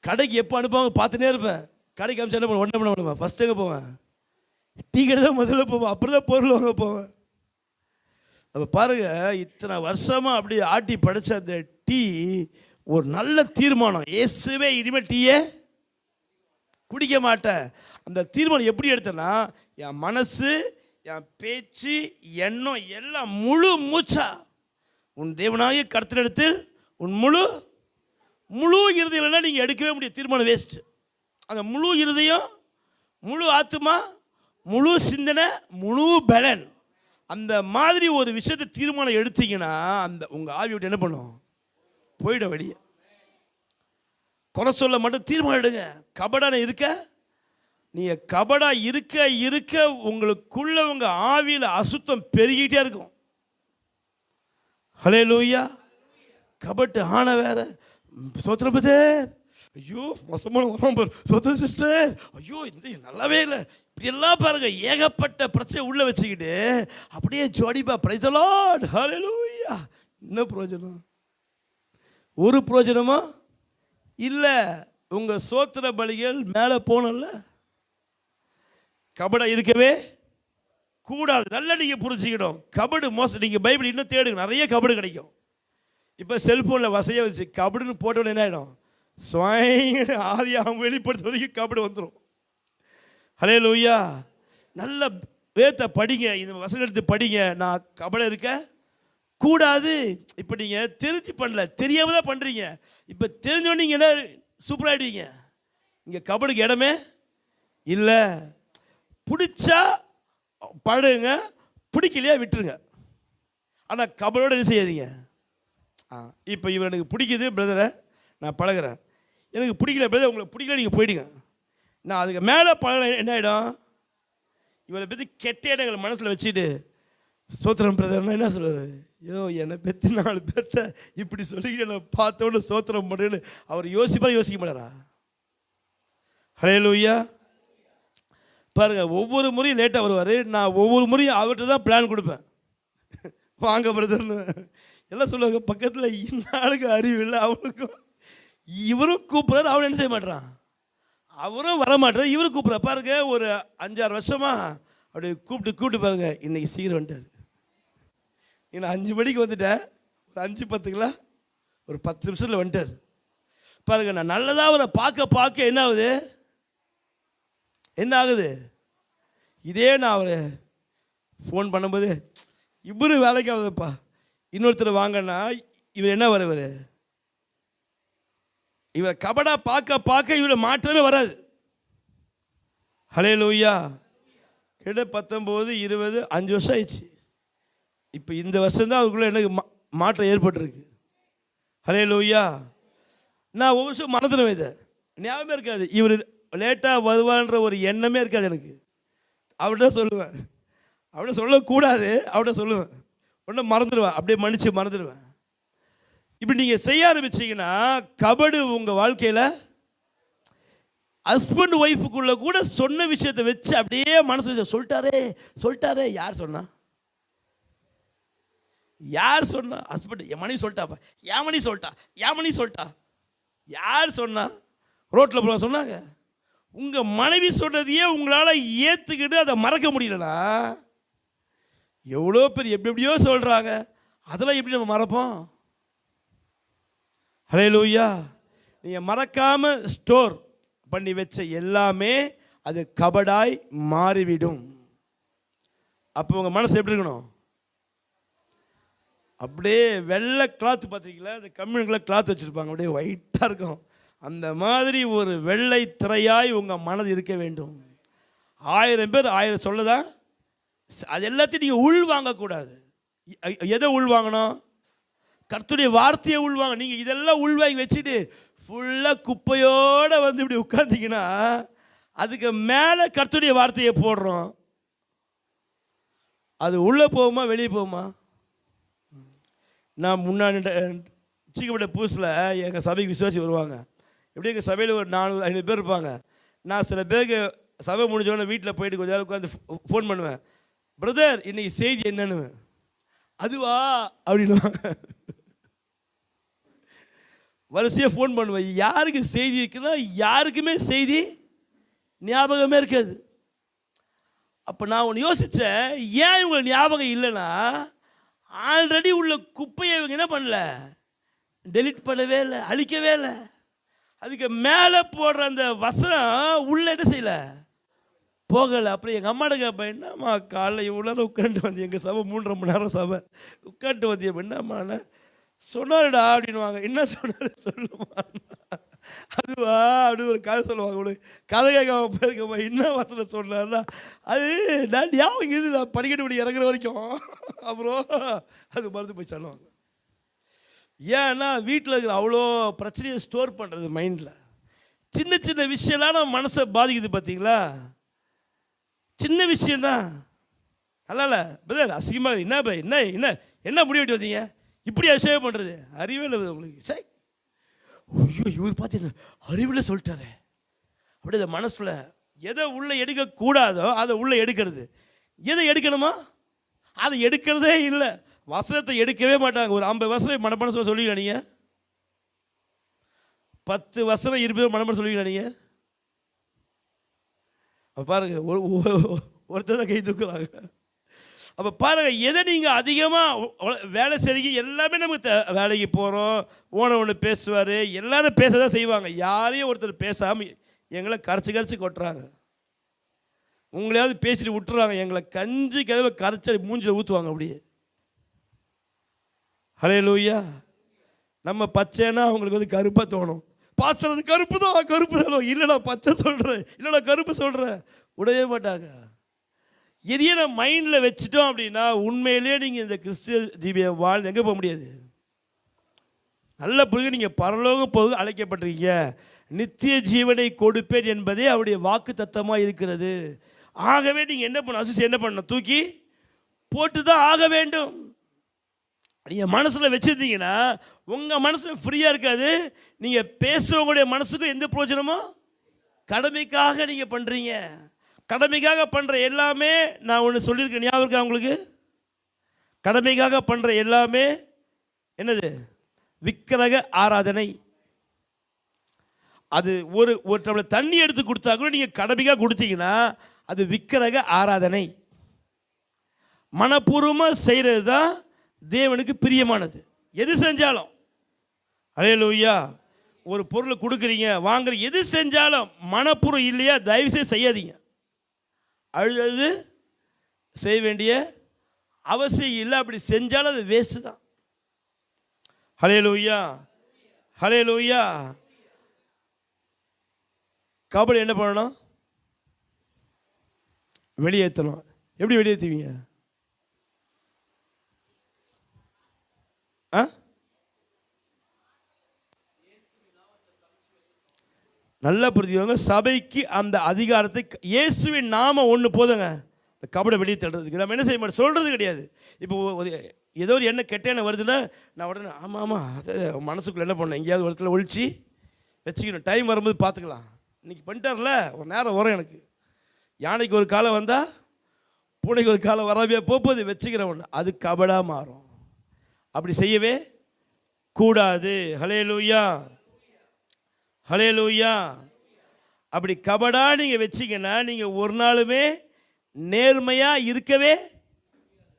[SPEAKER 1] கடைக்கு எப்போ அனுப்புவாங்க பார்த்துனே இருப்பேன். கடைக்கு அனுப்பிச்சு என்ன பண்ணுவேன், ஒன்றை பண்ணுவேன், ஃபஸ்ட் எங்கே போவேன், டீ கடை தான் முதல்ல போவேன், அப்புறம் தான் பொருள் வாங்க போவேன். அப்போ பாருங்கள், இத்தனை வருஷமாக அப்படி ஆட்டி படைச்ச அந்த டீ ஒரு நல்ல தீர்மானம். இயேசுவே இனிமேல் டீயே குடிக்க மாட்டேன். அந்த தீர்மானம் எப்படி எடுத்தேன்னா, என் மனசு, என் பேச்சு, எண்ணம் எல்லாம் முழு மூச்சா உன் தேவனாகிய கர்த்தரிடத்தில் உன் முழு இருதயம் நீங்கள் எடுக்கவே முடியும். தீர்மானம் வேஸ்ட்டு. அந்த முழு இருதயம், முழு ஆத்துமா, முழு சிந்தனை, முழு பலன், அந்த மாதிரி ஒரு விஷயத்தை தீர்மானம் எடுத்தீங்கன்னா அந்த உங்கள் ஆவி விட்டு என்ன பண்ணும், போயிட வெளியே. குறை சொல்ல மட்டும் தீர்மானம் எடுங்க. கபடான இருக்க, நீங்கள் கபடா இருக்க உங்களுக்குள்ள உங்கள் ஆவியில் அசுத்தம் பெருகிட்டே இருக்கும். ஹல்லேலூயா. கபட்டு ஆன வேற சோத்திரம் பதர், ஐயோ மோசமான வராம்பர் சோத்திரம் சிஸ்டர், ஐயோ இந்த நல்லாவே இல்லை, இப்படியெல்லாம் பாருங்க ஏகப்பட்ட பிரச்சனை உள்ள வச்சுக்கிட்டு அப்படியே ஜோடிப்பா பிரைஸ் தி லார்ட் ஹல்லேலூயா. என்ன பிரயோஜனம்? ஒரு பிரயோஜனமா இல்லை. உங்கள் சோத்திர பலிகள் மேலே போனல, கபடா இருக்கவே கூடாது. நல்லா நீங்கள் புரிஞ்சுக்கணும். கபடு மோசம். நீங்கள் பைபிள் இன்னும் தேடுங்க, நிறைய கபடு கிடைக்கும். இப்போ செல்ஃபோனில் வசதியாக வச்சு கபடுன்னு போட்டோன்னு என்ன ஆகிடும், ஸ்வாயின்னு ஆதியாகம் வெளிப்படுத்த வரைக்கும் கபடு வந்துடும். ஹல்லேலூயா. நல்ல வேதத்தை படிங்க, இந்த வசனம் எடுத்து படிங்க. நான் கபட இருக்க கூடாது. இப்போ நீங்கள் தெரிஞ்சு பண்ணல, தெரியாமல் தான் பண்ணுறீங்க. இப்போ தெரிஞ்சோன்னு நீங்கள் என்ன சூப்பராகிடுவீங்க. இங்கே கபடுக்கு இடமே இல்லை. பிடிச்சா பழகுங்க, பிடிக்கலையா விட்டுருங்க. ஆனால் கபடோடு என்ன செய்யாதீங்க. இப்போ இவர் எனக்கு பிடிக்குது பிரதரை, நான் பழகிறேன். எனக்கு பிடிக்கல பிரதர், உங்களுக்கு பிடிக்கல, நீங்கள் போயிடுங்க. நான் அதுக்கு மேலே பழக என்ன ஆகிடும், இவரை பற்றி கெட்ட இடங்களை மனசில் வச்சுட்டு சோத்திரம் பிரதர்னா என்ன சொல்லுவார், ஐயோ என்னை பற்றி 4 பேர்கிட்ட இப்படி சொல்லிக்கிட்டு நான் பார்த்தோன்னு சோத்திரம் பண்ணுறேன்னு அவர் யோசிக்க மாட்டாரா? ஹல்லேலூயா. பாருங்கள், ஒவ்வொரு முறையும் லேட்டாக வருவார். நான் ஒவ்வொரு முறையும் அவர்கிட்ட தான் பிளான் கொடுப்பேன், வாங்க பிரதர்னு. எல்லாம் சொல்லுவாங்க பக்கத்தில், இன்னாளுக்கு அறிவு இல்லை அவனுக்கும். இவரும் கூப்பிட்றாரு, அவன் என்ன செய்ய மாட்டான், அவரும் வர மாட்டார், இவரும் கூப்பிட்ற. பாருங்க, ஒரு 5-6 வருஷமாக அப்படி கூப்பிட்டு பாருங்க. இன்றைக்கி சீக்கிரம் வந்துட்டார். நான் 5 மணிக்கு வந்துட்டேன், ஒரு 5-10 ஒரு 10 நிமிஷத்தில் வந்துட்டார். பாருங்க, நான் நல்லதாக அவரை பார்க்க என்ன ஆகுது, இதே நான் அவரை ஃபோன் பண்ணும்போது இவரு வேலைக்கு ஆகுதுப்பா, இன்னொருத்தர் வாங்கன்னா இவர் என்ன வருவார், இவர் கபடா பார்க்க இவரை மாற்றமே வராது. ஹல்லேலூயா. கிட்ட 19, 20, 5 வருஷம் ஆயிடுச்சு. இப்போ இந்த வருஷம்தான் அவருக்குள்ள எனக்கு மாற்றம் ஏற்பட்டிருக்கு. ஹல்லேலூயா. நான் ஒவ்வொரு வருஷம் மறந்துடுவேன், இதை ஞாபகமே இருக்காது. இவர் லேட்டாக வருவான்ற ஒரு எண்ணமே இருக்காது எனக்கு. அவர்கிட்ட சொல்லுவேன், அவர்கிட்ட சொல்லக்கூடாது, அவர்கிட்ட சொல்லுவேன், உடனே மறந்துடுவேன், அப்படியே மறந்துடுவேன். இப்படி நீங்கள் செய்ய ஆரம்பிச்சிங்கன்னா கபடு உங்கள் வாழ்க்கையில் ஹஸ்பண்ட் ஒய்ஃபுக்குள்ளே கூட சொன்ன விஷயத்தை வச்சு அப்படியே மனசு வச்சு சொல்லிட்டாரே. யார் சொன்னா ஹஸ்பண்ட், என் மனைவி சொல்லிட்டாப்பா, என் மணி சொல்லிட்டா யார் சொன்னா, ரோட்டில் போக சொன்னாங்க. உங்கள் மனைவி சொன்னதையே உங்களால் ஏற்றுக்கிட்டு அதை மறக்க முடியலனா எவ்வளோ பேர் எப்படி எப்படியோ சொல்கிறாங்க, அதெல்லாம் எப்படி நம்ம மறப்போம்? ஹல்லேலூயா. நீங்கள் மறக்காமல் ஸ்டோர் பண்ணி வச்ச எல்லாமே அது கபடாய் மாறிவிடும். அப்போ உங்கள் மனசு எப்படி இருக்கணும்? அப்படியே வெள்ளை கிளாத் பார்த்தீங்களா, இந்த கம்யூனில் கிளாத் வச்சுருப்பாங்க, அப்படியே ஒயிட்டாக இருக்கும். அந்த மாதிரி ஒரு வெள்ளை திரையாய் உங்கள் மனது இருக்க வேண்டும். 1000 பேர் 1000 சொல்லதான், அது எல்லாத்தையும் நீங்கள் உள் வாங்கக்கூடாது. எதை உள் வாங்கணும்? கர்த்தருடைய வார்த்தையை உள்வாங்க. நீங்கள் இதெல்லாம் உள்வாங்கி வச்சுட்டு ஃபுல்லாக குப்பையோடு வந்து இப்படி உட்காந்திங்கன்னா அதுக்கு மேலே கர்த்தருடைய வார்த்தையை போடுறோம். அது உள்ளே போகுமா வெளியே போகுமா? நான் முன்னாடி சீக்கப்பட்ட புதுசில் எங்கள் சபைக்கு விசுவாசி வருவாங்க. எப்படி எங்கள் சபையில் ஒரு 400-500 பேர் இருப்பாங்க. நான் சில பேருக்கு சபை முடிஞ்சோடனே வீட்டில் போயிட்டு கொஞ்ச நேரம் உட்காந்து ஃபோன் பண்ணுவேன். பிரதர் இன்னைக்கு செய்தி என்னன்னு. அதுவா அப்படின்வாங்க. வரிசையாக ஃபோன் பண்ணுவேன். யாருக்கு செய்தி இருக்குன்னா யாருக்குமே செய்தி ஞாபகமே இருக்காது. அப்போ நான் ஒன்று யோசித்தேன், ஏன் இவங்க ஞாபகம் இல்லைன்னா ஆல்ரெடி உள்ள குப்பையை இவங்க என்ன பண்ணல, டெலிட் பண்ணவே இல்லை, அழிக்கவே இல்லை. அதுக்கு மேலே போடுற அந்த வசனம் உள்ள என்ன செய்யலை, போகலை. அப்புறம் எங்கள் அம்மாட்ட கேட்பேன், என்னம்மா காலைல இவ்வளோ நேரம் உட்காந்துட்டு வந்து எங்கள் சபை 3.5 மணி நேரம் சபை உட்காந்துட்டு வந்து என்னம்மா சொன்னாருடா அப்படின்வாங்க. என்ன சொன்னார் சொல்லுமா? அதுவா அப்படி ஒரு கதை சொல்லுவாங்க. உங்களுக்கு கதை கேட்காம போயிருக்கம்மா, என்ன வசனம் சொன்னார்னா அது நான் ஞாபகம் இங்கே நான் படிக்கட்டு படி இறங்குற வரைக்கும் அப்புறம் அது மறந்து போய் சொல்லுவாங்க. ஏன்னா வீட்டில் இருக்கிற அவ்வளோ பிரச்சனையை ஸ்டோர் பண்ணுறது மைண்டில். சின்ன சின்ன விஷயம்லாம் நம்ம மனசை பாதிக்குது பார்த்தீங்களா? சின்ன விஷயந்தான். நல்லா பிரதர் அசிங்கமாக என்ன என்ன என்ன என்ன முடி வெட்டி வந்தீங்க, இப்படி சேவ் பண்ணுறது அறிவே இல்லை உங்களுக்கு. சரி, ஐயோ இவர் பார்த்தீங்கன்னா அறிவில் சொல்லிட்டாரு. அப்படியே அந்த மனசில் எதை உள்ளே எடுக்கக்கூடாதோ அதை உள்ளே எடுக்கிறது. எதை எடுக்கணுமா அதை எடுக்கிறதே இல்லை. வசனத்தை எடுக்கவே மாட்டாங்க. ஒரு 50 வசனம் மனப்பாடம் சொல்லிக்கலாம் நீங்கள், 10 வசனம் 20 மனப்பாடம் சொல்லிக்கலாம் நீங்கள். பாருங்க ஒருத்தர் தான் கை தூக்குறாங்க. அப்போ பாருங்கள், எதை நீங்கள் அதிகமாக வேலை செய்றீங்க. எல்லாமே நமக்கு வேலைக்கு போகிறோம், ஒன்று பேசுவார், எல்லோரும் பேச தான் செய்வாங்க. யாரையும் ஒருத்தர் பேசாமல் எங்களை கரைச்சி கொட்டுறாங்க. உங்களையாவது பேசிட்டு விட்டுறாங்க, எங்களை கஞ்சி கிழவை கரைச்சி மூஞ்சில் ஊற்றுவாங்க அப்படியே. ஹல்லேலூயா. நம்ம பச்சைன்னா அவங்களுக்கு வந்து கருப்பாக தோணும். பாசறது கருப்பு தான் கருப்பு தானோ, இல்லைடா பச்சை சொல்கிறேன், இல்லைடா கருப்பு சொல்கிறேன், விடவே மாட்டாங்க. எதையே நம்ம மைண்டில் வச்சுட்டோம் அப்படின்னா உண்மையிலே நீங்கள் இந்த கிறிஸ்துவ ஜீவியை வாழ்ந்து எங்கே போக முடியாது. நல்ல பிறகு நீங்கள் பரலோகம் போது அழைக்கப்பட்டிருக்கீங்க. நித்திய ஜீவனை கொடுப்பேன் என்பதே அவருடைய வாக்கு தத்தமாக இருக்கிறது. ஆகவே நீங்கள் என்ன பண்ண அசிசி என்ன பண்ணணும், தூக்கி போட்டு தான் ஆக வேண்டும். நீங்கள் மனசில் வச்சுருந்தீங்கன்னா உங்கள் மனசு ஃப்ரீயாக இருக்காது. நீங்கள் பேசுகிறவங்களுடைய மனசுக்கும் எந்த பிரயோஜனமோ, கடமைக்காக நீங்கள் பண்ணுறீங்க. கடமைக்காக பண்ணுற எல்லாமே, நான் ஒன்று சொல்லியிருக்கேன் ஞாபகம் இருக்கா உங்களுக்கு? கடமைக்காக பண்ணுற எல்லாமே என்னது? விக்கிரக ஆராதனை. அது ஒரு டம்ளர் தண்ணி எடுத்து கொடுத்தா கூட நீங்கள் கடமைக்காக கொடுத்தீங்கன்னா அது விக்கிரக ஆராதனை. மனப்பூர்வமாக செய்கிறது தான் தேவனுக்கு பிரியமானது. எது செஞ்சாலும் ஹல்லேலூயா. ஒரு பொருள் கொடுக்குறீங்க, வாங்குறீங்க, எது செஞ்சாலும் மனப்பூர்வம் இல்லையா தயவுசெய்து செய்யாதீங்க. அழுது செய்ய வேண்டிய அவசியம் இல்லை. அப்படி செஞ்சாலும் அது வேஸ்ட்டு தான். ஹல்லேலூயா, ஹல்லேலூயா. கபடி என்ன பண்ணணும்? வெளியேற்றணும். எப்படி வெளியேற்றுவீங்க? நல்லா புரிஞ்சுக்கோங்க. சபைக்கு அந்த அதிகாரத்தை, இயேசுவின் நாம ஒன்று போதுங்க இந்த கபடை வெளியே தள்ளுறதுக்கு. நம்ம என்ன செய்ய மாட்டோம், சொல்கிறது கிடையாது. இப்போ ஏதோ ஒரு எண்ணெய் கெட்ட எண்ணெய் வருதுன்னா நான் உடனே ஆமாம் ஆமாம் அது மனசுக்குள்ளே என்ன பண்ணேன், எங்கேயாவது ஒரு இடத்துல ஒழிச்சு வச்சுக்கணும். டைம் வரும்போது பார்த்துக்கலாம். இன்றைக்கி பண்ணிட்டார்ல, ஒரு நேரம் வரும் எனக்கு. யானைக்கு ஒரு காலம் வந்தால் பூனைக்கு ஒரு காலம் வராமையாக போகுது வச்சுக்கிறேன் ஒன்று, அது கபடாக மாறும். அப்படி செய்யவே கூடாது. ஹல்லேலூயா, ஹல்லேலூயா. அப்படி கபடா நீங்கள் வச்சிங்கன்னா நீங்கள் ஒரு நாளுமே நேர்மையாக இருக்கவே,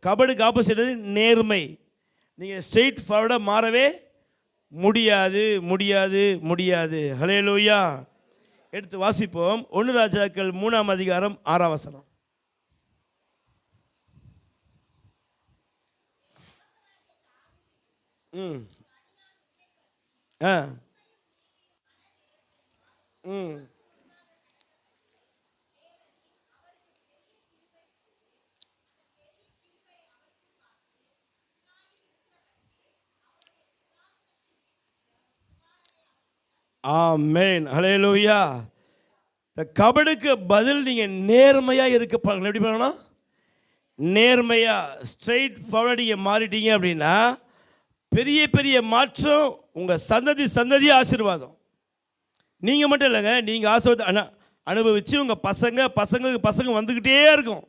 [SPEAKER 1] கபடுக்கு ஆப்போசிட் நேர்மை. நீங்கள் ஸ்ட்ரெயிட் ஃபார்வர்டாக மாறவே முடியாது முடியாது முடியாது. ஹல்லேலூயா. எடுத்து வாசிப்போம். 1 ராஜாக்கள் 3ஆம் அதிகாரம் 6ஆம் வசனம். ம் ஆ ம் ஆமென். ஹல்லேலூயா. இந்த கபடுக்கு பதில் நீங்கள் நேர்மையாக இருக்க பாருங்கள். எப்படி பண்ணணும்? நேர்மையாக ஸ்ட்ரெயிட் ஃபார்வர்டு நீங்கள் மாறிட்டீங்க அப்படின்னா பெரிய பெரிய மாற்றம். உங்கள் சந்ததி சந்ததி ஆசீர்வாதம். நீங்கள் மட்டும் இல்லைங்க, நீங்கள் ஆசீர்வாதம் அனுபவித்து உங்கள் பசங்களுக்கு பசங்க வந்துக்கிட்டே இருக்கும்.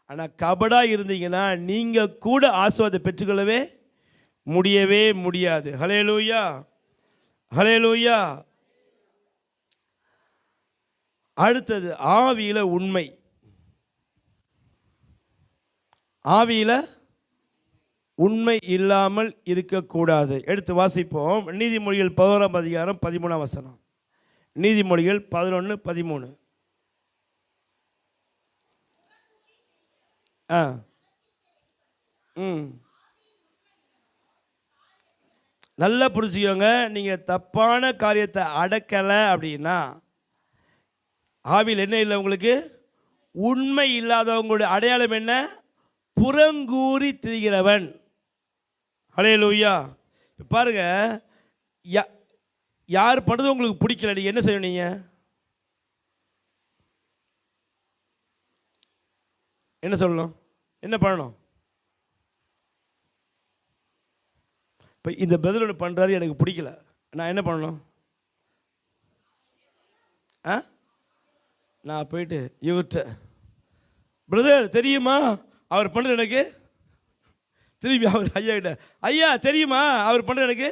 [SPEAKER 1] ஆனால் கபடாக இருந்தீங்கன்னா நீங்கள் கூட ஆசீர்வாதம் பெற்றுக்கொள்ளவே முடியவே முடியாது. ஹல்லேலூயா. ஹல்லேலூயா. அடுத்தது ஆவியில் உண்மை. ஆவியில் உண்மை இல்லாமல் இருக்கக்கூடாது. எடுத்து வாசிப்போம். நீதிமொழிகள் 11ஆம் அதிகாரம் 13ஆம் வசனம். நீதிமொழிகள் 11:13. ஆ ம் நல்லா புரிஞ்சுக்கோங்க. நீங்கள் தப்பான காரியத்தை அடக்கலை அப்படின்னா ஆவியில் என்ன இல்லை உங்களுக்கு? உண்மை இல்லாதவங்களுடைய அடையாளம் என்ன? புறங்கூறி திரிகிறவன். ஹல்லேலூயா. பாருங்க, யார் பண்ணது உங்களுக்கு பிடிக்கல, நீங்கள் என்ன செய்யணும்? நீங்கள் என்ன சொல்லணும்? என்ன பண்ணணும்? இப்போ இந்த பதில் ஒன்று பண்ணுறாரு, எனக்கு பிடிக்கல, நான் என்ன பண்ணணும்? ஆ நான் போயிட்டு இவர்கிட்ட, பிரதர் தெரியுமா அவர் பண்ணுற எனக்கு, திரும்பி அவர் ஐயா கிட்ட, ஐயா தெரியுமா அவர் பண்ணுற எனக்கு,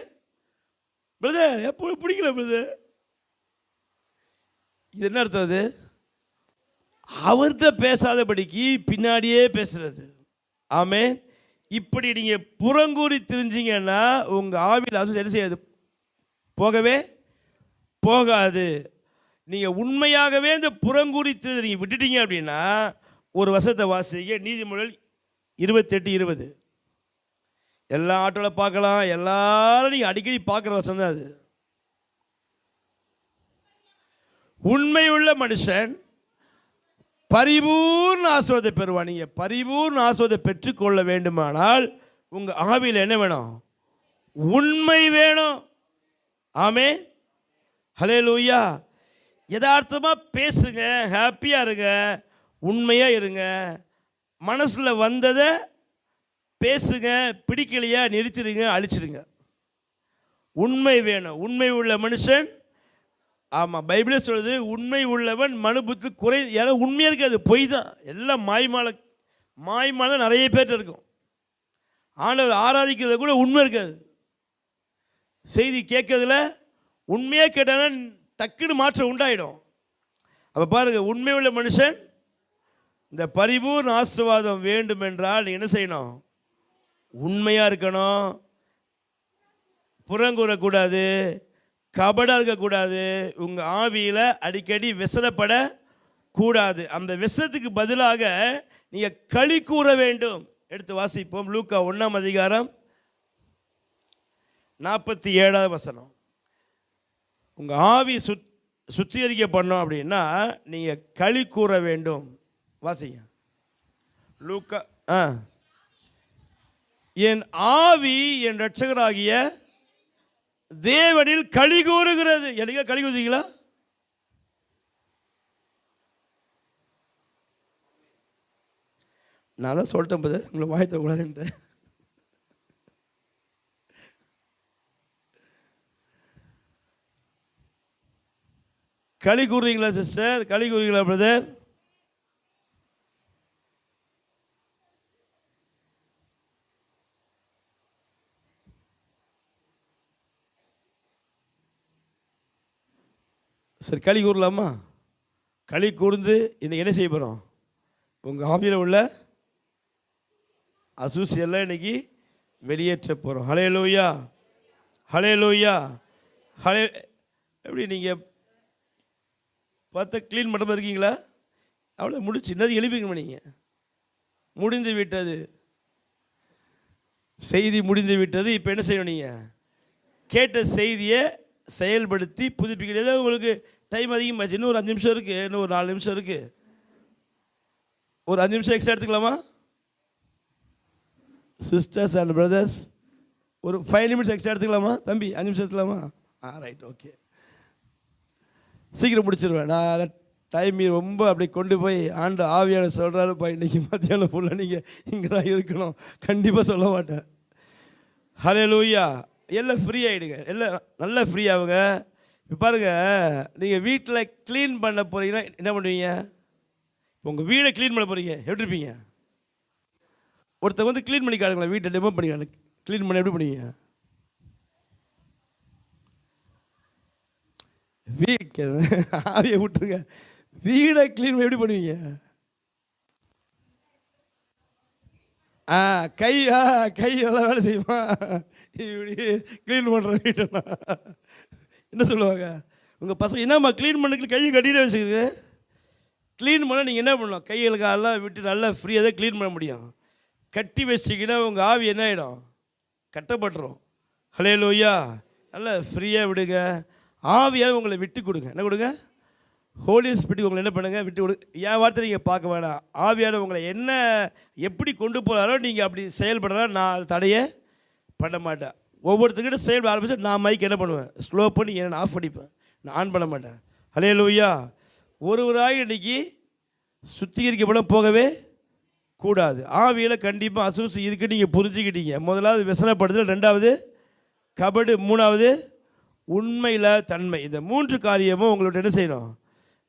[SPEAKER 1] பிரதர் எப்போ பிடிக்கல பிரதர். இது என்ன அர்த்தம்? அது அவர்கிட்ட பேசாதபடிக்கு பின்னாடியே பேசுறது. ஆமென். இப்படி நீங்கள் புறங்கூறி தெரிஞ்சிங்கன்னா உங்கள் ஆவியில் அது என்ன செய்யாது? போகவே போகாது. நீங்கள் உண்மையாகவே இந்த புறங்கூறி நீங்கள் விட்டுட்டீங்க அப்படின்னா ஒரு வசனத்தை வாசிங்க. நீதிமொழிகள் 28:20. எல்லா ஆட்டோவில் பார்க்கலாம், எல்லாரும் நீங்கள் அடிக்கடி பார்க்குற வசனம் தான் அது. உண்மை உள்ள மனுஷன் பரிபூர்ண ஆசீர்வாதத்தை பெறுவான். நீங்கள் பரிபூர்ண ஆசீர்வாதத்தை பெற்றுக்கொள்ள வேண்டுமானால் உங்கள் ஆவியில் என்ன வேணும்? உண்மை வேணும். ஆமென். ஹல்லேலூயா. யதார்த்தமாக பேசுங்க, ஹாப்பியாக இருங்க, உண்மையாக இருங்க. மனசில் வந்ததை பேசுங்க, பிடிக்கலையா நிறுத்திடுங்க, அழிச்சிடுங்க. உண்மை வேணும். உண்மை உள்ள மனுஷன், ஆமாம் பைபிளே சொல்லுது, உண்மை உள்ளவன் மனுபுத்து குறை. ஏன்னா உண்மையாக இருக்காது, பொய் தான். எல்லாம் மாய்மால நிறைய பேர்ட்ட இருக்கும். ஆண்டவர் ஆராதிக்கிறத கூட உண்மை இருக்காது. செய்தி கேட்கறதுல உண்மையாக கேட்டாலும் டக்குன்னு மாற்றம் உண்டாயிடும். அப்போ பாருங்கள், உண்மை உள்ள மனுஷன் இந்த பரிபூர்ண ஆசீர்வாதம் வேண்டும் என்றால் என்ன செய்யணும்? உண்மையாக இருக்கணும், புறங்கூறக்கூடாது, கபடாக இருக்கக்கூடாது, உங்கள் ஆவியில் அடிக்கடி விசனப்படக்கூடாது. அந்த விசனத்துக்கு பதிலாக நீங்கள் களி கூற வேண்டும். எடுத்து வாசிப்போம். லூக்கா 1ஆம் அதிகாரம் 47ஆவது வசனம். உங்கள் ஆவி சுத்திகரிக்கப்படணும் அப்படின்னா நீங்கள் களி கூற வேண்டும். வாசிங்க. லூக்கா என் ஆவி என் இரட்சகராகிய தேவனில் களி கூறுகிறது. எனக்கு களி கூறுறீங்களா? நான் தான் சொல்லிட்டேன் போது உங்களை வாய் தரக்கூடாதுன்ட்டு. களி கூறுறீங்களா சிஸ்டர்? களி கூறுறீங்களா பிரதர்? சரி, களி கூறலாமா? களி கூர்ந்து இன்னைக்கு என்ன செய்ய போகிறோம்? உங்கள் ஆவியில் உள்ள அசூசியெல்லாம் இன்னைக்கு வெளியேற்ற போகிறோம். ஹல்லேலூயா, ஹல்லேலூயா, ஹலே. எப்படி நீங்கள் பார்த்தா க்ளீன் பண்ணுற இருக்கீங்களா? அவ்வளோ முடிச்சு என்னது எழுப்பிக்கணும். நீங்கள் முடிந்து விட்டது, செய்தி முடிந்து விட்டது. இப்போ என்ன செய்யணும்? நீங்கள் கேட்ட செய்தியை செயல்படுத்தி புதுப்பிக்கிறது. உங்களுக்கு டைம் அதிகமாச்சு. இன்னும் ஒரு 5 நிமிஷம் இருக்குது, இன்னும் ஒரு 4 நிமிஷம் இருக்குது. ஒரு 5 நிமிஷம் எக்ஸ்ட்ரா எடுத்துக்கலாமா சிஸ்டர்ஸ் அண்ட் பிரதர்ஸ்? ஒரு 5 நிமிஷம் எக்ஸ்ட்ரா எடுத்துக்கலாமா தம்பி? 5 நிமிஷம் எடுத்துக்கலாமா? Right, okay. சீக்கிரம் முடிச்சிருவேன். நான் டைம் ரொம்ப அப்படி கொண்டு போய் ஆண்டு ஆவியான சொல்கிறாருப்பா, இன்றைக்கி மத்தியானம் ஃபுல்லாக நீங்கள் இங்கே தான் இருக்கணும், கண்டிப்பாக சொல்ல மாட்டேன். ஹல்லேலூயா. எல்லாம் ஃப்ரீ ஆகிடுங்க, எல்லாம் நல்லா ஃப்ரீ ஆகுங்க. இப்போ பாருங்கள், நீங்கள் வீட்டில் க்ளீன் பண்ண போகிறீங்கன்னா என்ன பண்ணுவீங்க? உங்கள் வீடை க்ளீன் பண்ண போகிறீங்க, எப்படி இருப்பீங்க? ஒருத்தர் வந்து க்ளீன் பண்ணி காட்டுங்களேன், வீட்டை டெமோ பண்ணி க்ளீன் பண்ண எப்படி பண்ணுவீங்க? ஆவியை விட்டுருங்க, வீடை க்ளீன் பண்ணி எப்படி பண்ணுவீங்க? கை கை நல்லா வேலை செய்யுமா? இப்படி க்ளீன் பண்ணுற வீட்டை என்ன சொல்லுவாங்க உங்கள் பசங்க? என்னம்மா க்ளீன் பண்ண கையை கட்டிகிட்டே வச்சுக்கிறீங்க? க்ளீன் பண்ண நீங்கள் என்ன பண்ணலாம்? கையில் காலெல்லாம் விட்டு நல்லா ஃப்ரீயாக தான் க்ளீன் பண்ண முடியும். கட்டி வச்சிங்கன்னா உங்கள் ஆவி என்ன ஆகிடும்? கட்டப்பட்டுரும். ஹல்லேலூயா. நல்லா ஃப்ரீயாக விடுங்க. ஆவியால் உங்களை விட்டு கொடுங்க. என்ன கொடுங்க? ஹோலி ஸ்பிரிட் உங்களை என்ன பண்ணுங்கள்? விட்டு கொடுங்க. என் வார்த்தை நீங்கள் பார்க்க வேணாம். ஆவியால் உங்களை என்ன எப்படி கொண்டு போகிறாரோ நீங்கள் அப்படி செயல்படுறா, நான் அதை தடையே பண்ண மாட்டேன். ஒவ்வொருத்தர்கிட்ட செயல்பட ஆரம்பிச்சு நான் மைக் என்ன பண்ணுவேன்? ஸ்லோ பண்ணி என்ன ஆஃப் பண்ணிப்பேன், நான் ஆன் பண்ண மாட்டேன். ஹல்லேலூயா. ஒருவராக இன்றைக்கி சுத்திகரிக்கப்பட போகவே கூடாது. ஆவியில் கண்டிப்பாக அசூசி இருக்குன்னு நீங்கள் புரிஞ்சுக்கிட்டீங்க. முதலாவது விசனப்படுதல், 2வது கபடு, 3வது உண்மையில் தன்மை. இந்த 3 காரியமும் உங்கள்கிட்ட என்ன செய்யணும்?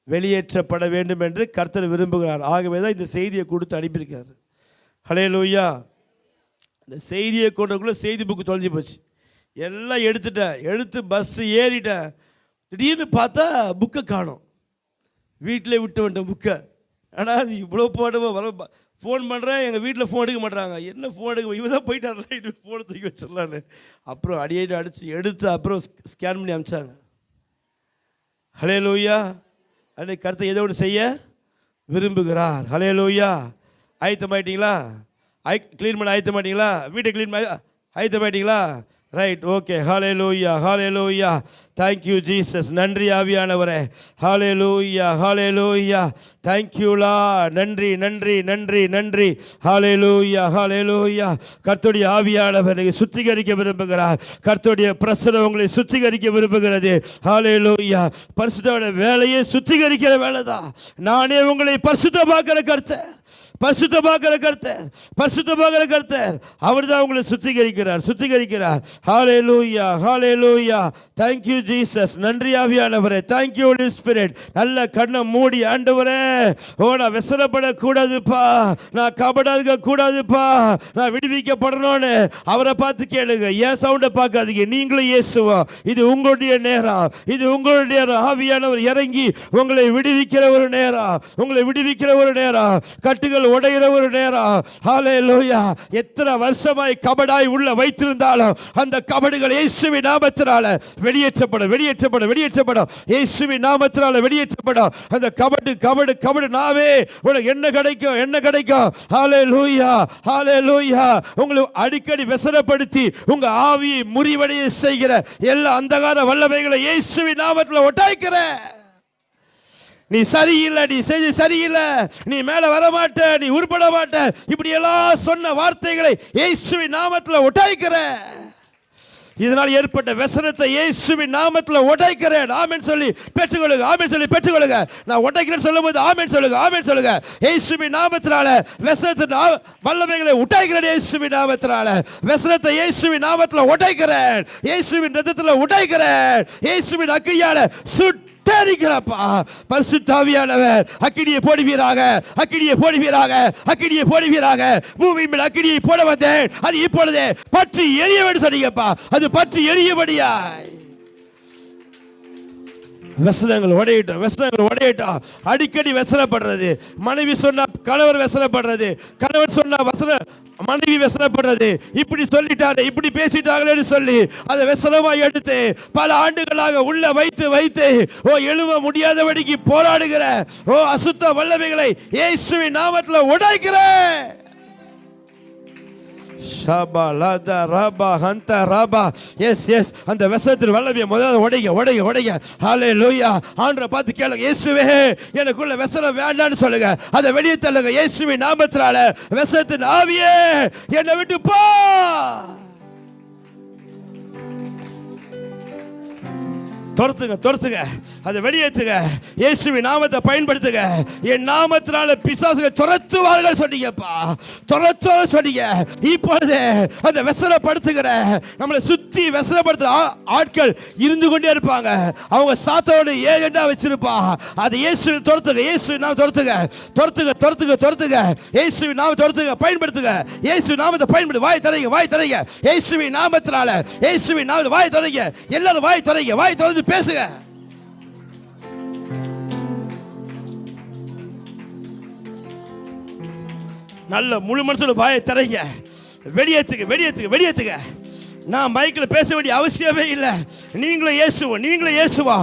[SPEAKER 1] வெளியேற்றப்பட வேண்டும் என்று கர்த்தர் விரும்புகிறார். ஆகவே தான் இந்த செய்தியை கொடுத்து அனுப்பியிருக்கார். ஹல்லேலூயா. இந்த செய்தியை கொண்டக்குள்ளே செய்தி புக்கு தொலைஞ்சி போச்சு. எல்லாம் எடுத்துட்டேன், எடுத்து பஸ்ஸு ஏறிட்டேன். திடீர்னு பார்த்தா புக்கை காணோம். வீட்டில் விட்டு வந்துட்டேன் புக்கை. ஆனால் அது இவ்வளோ போடுவோம் வர. ஃபோன் பண்ணுறேன், எங்கள் வீட்டில் ஃபோன் எடுக்க மாட்டாங்க. என்ன ஃபோன் எடுக்க, இவன் தான் போயிட்டார்ல, இன்னும் ஃபோனை தூக்கி வச்சிடலான்னு. அப்புறம் அடியடி அடித்து எடுத்து அப்புறம் ஸ்கேன் பண்ணி அனுப்பிச்சாங்க. ஹல்லேலூயா. அன்றைக்கு கருத்தை ஏதோ ஒன்று செய்ய விரும்புகிறார். ஹல்லேலூயா. ஆயத்தமாயிட்டீங்களா? க்ளீன் பண்ண ஆயத்தமாயிட்டீங்களா? வீட்டை க்ளீன் பண்ண ஆயத்தமாயிட்டீங்களா? Right, okay. Hallelujah, hallelujah. Thank you Jesus. நன்றி ஆவியானவரே. Hallelujah, hallelujah. Thank you Lord. நன்றி, நன்றி, நன்றி, நன்றி. ஹல்லேலூயா, ஹல்லேலூயா. கர்த்தருடைய ஆவியானவர் சுத்திகரிக்க விரும்புகிறார். கர்த்தருடைய பிரசன்னம் உங்களை சுத்திகரிக்க விரும்புகிறது. ஹல்லேலூயா. பரிசுத்தோட வேலையை சுத்திகரிக்கிற வேலை தான். நானே உங்களை பரிசுத்தமாக்கிற கர்த்தர், பரிசுத்தமாக்கிற கர்த்தர், பரிசுத்தமாக்கிற கர்த்தர். அவர் தான் உங்களை சுத்திகரிக்கிறார், சுத்திகரிக்கிறார். Hallelujah, hallelujah. Thank you Jesus. நன்றி ஆவியானவரே. Thank you Holy Spirit. நல்ல கண்ணை மூடி, ஆண்டவரே, நான் விசனப்படக்கூடாதுப்பா, நான் கபடா இருக்க கூடாதுப்பா, நான் விடுவிக்கப்படணும்னு அவரை பார்த்து கேளுங்க. ஏன் சவுண்டை பார்க்காதீங்க. நீங்களும் இயேசுவா. இது உங்களுடைய நேரம், இது உங்களுடைய நேரம். ஆவியானவர் இறங்கி உங்களை விடுவிக்கிற ஒரு நேரம், உங்களை விடுவிக்கிற ஒரு நேரம். கட்டுகள் உடைகிற ஒரு நேரம். ஹல்லேலூயா. எத்தனை வருஷமாய் கபடாய் உள்ள வைத்திருந்தாலும் அந்த கபடுகள் இயேசுவின் நாமத்தினால வெளியேற்றப்படும், வெளியேற்றப்படும், வெளியேற்றப்படும். இயேசுவின் நாமத்தினால வெளியேற்றப்படும். அந்த கபடு கபடு கபடு நாவே உனக்கு என்ன கிடைக்கும், என்ன கிடைக்கும்? ஹல்லேலூயா, ஹல்லேலூயா. உங்களை அடிக்கடி விசனப்படுத்தி உங்க ஆவியை முறிவடைய செய்கிற எல்லா அந்தகார வல்லமைகளை இயேசுவின் நாமத்தில் ஒட்டாய்க்கிற. நீ சரியில்லை, நீ செய்தி சரியில்லை, நீ மேலே வர மாட்ட, நீ உருப்பட மாட்ட, இப்படி எல்லாம் சொன்ன வார்த்தைகளை இயேசுவின் நாமத்தில் ஒட்டாய்க்கிற. இதனால் ஏற்பட்ட வசனத்தை இயேசுவின் நாமத்தில் உடைக்கிறேன். ஆமென் சொல்லி பெற்றுக்கொள்ளுங்க, ஆமென் சொல்லி பெற்றுக்கொள்ளுங்க. நான் உடைக்கிறேன் சொல்லும்போது ஆமென் சொல்லுங்க, ஆமென் சொல்லுங்க. இயேசுவின் நாமத்தினால வசனத்தின் வல்லமைகளை உடைக்கிறேன். இயேசுவின் நாமத்தினால வசனத்தை இயேசுவின் நாமத்தில் உடைக்கிறேன், இயேசுவின் ரத்தத்தில் உடைக்கிறேன், இயேசுவின் அக்கினியால சுட்டெரிக்கிறப்பா. பரிசுத்த ஆவியானவர் அக்கினியை போடுவீராக, அக்கினியை போடுவீராக, அக்கினியை போடுவீராக. பூமி மேல் அக்கினியை போட வந்தேன், அது இப்பொழுதே பற்றி எரியபடி சொன்னீங்கப்பா. அது பற்றி எரியபடியாய் வசனங்கள் உடையட்டும். அடிக்கடி வசனப்படுறது, மனைவி சொன்னா கணவர் வசனப்படுறது, கணவர் சொன்னா மனைவி வசனப்படுறது, இப்படி சொல்லிட்டாரு இப்படி பேசிட்டாங்களேன்னு சொல்லி அதை வசனமா எடுத்து பல ஆண்டுகளாக உள்ள வைத்து எழுவ முடியாதபடிக்கு போராடுகிற அசுத்த வல்லமைகளை இயேசுவின் நாமத்தில் உடைக்கிறேன். அந்த வசனத்தின் வல்லமையை முதல்ல உடைங்க. ஹல்லேலூயா. ஆண்டவரை பார்த்து கேளுங்க, இயேசுவே எனக்குள்ள வசனம் வேண்டாம்னு சொல்லுங்க. அதை வெளியே தள்ளுங்க. இயேசுவின் நாமத்தினால வசனத்தின் ஆவியே என்னை விட்டு போ. துரத்துங்க, அதை வெளியேற்றுங்க. இயேசுவின் நாமத்தை பயன்படுத்துங்க. என் நாமத்தினால பிசாசுகளை துரத்துவார்கள் சொன்னீங்கப்பா, சொன்னீங்க. இப்பொழுது அந்த வசனப்படுத்துகிற நம்மளை சுத்தி வசனப்படுத்துற ஆட்கள் இருந்து கொண்டே இருப்பாங்க. அவங்க சாத்தானோட ஏஜெண்டா வச்சிருப்பா. அதை இயேசு துரத்துங்க. இயேசுவின் நாமத்தை துரத்துங்க. இயேசுவின் நாமத்தை துரத்துங்க, பயன்படுத்துங்க. இயேசுவின் நாமத்தை பயன்படுத்து. வாய் தரைங்க. இயேசுவின் நாமத்தினால வாய் தரைங்க. எல்லாரும் வாய் திறந்து பேசுங்க. நல்ல முழு மனசுல வாயை திறங்க. வெளியேத்துங்க. நான் மைக்கில் பேச வேண்டிய அவசியமே இல்லை. நீங்களே இயேசுவா.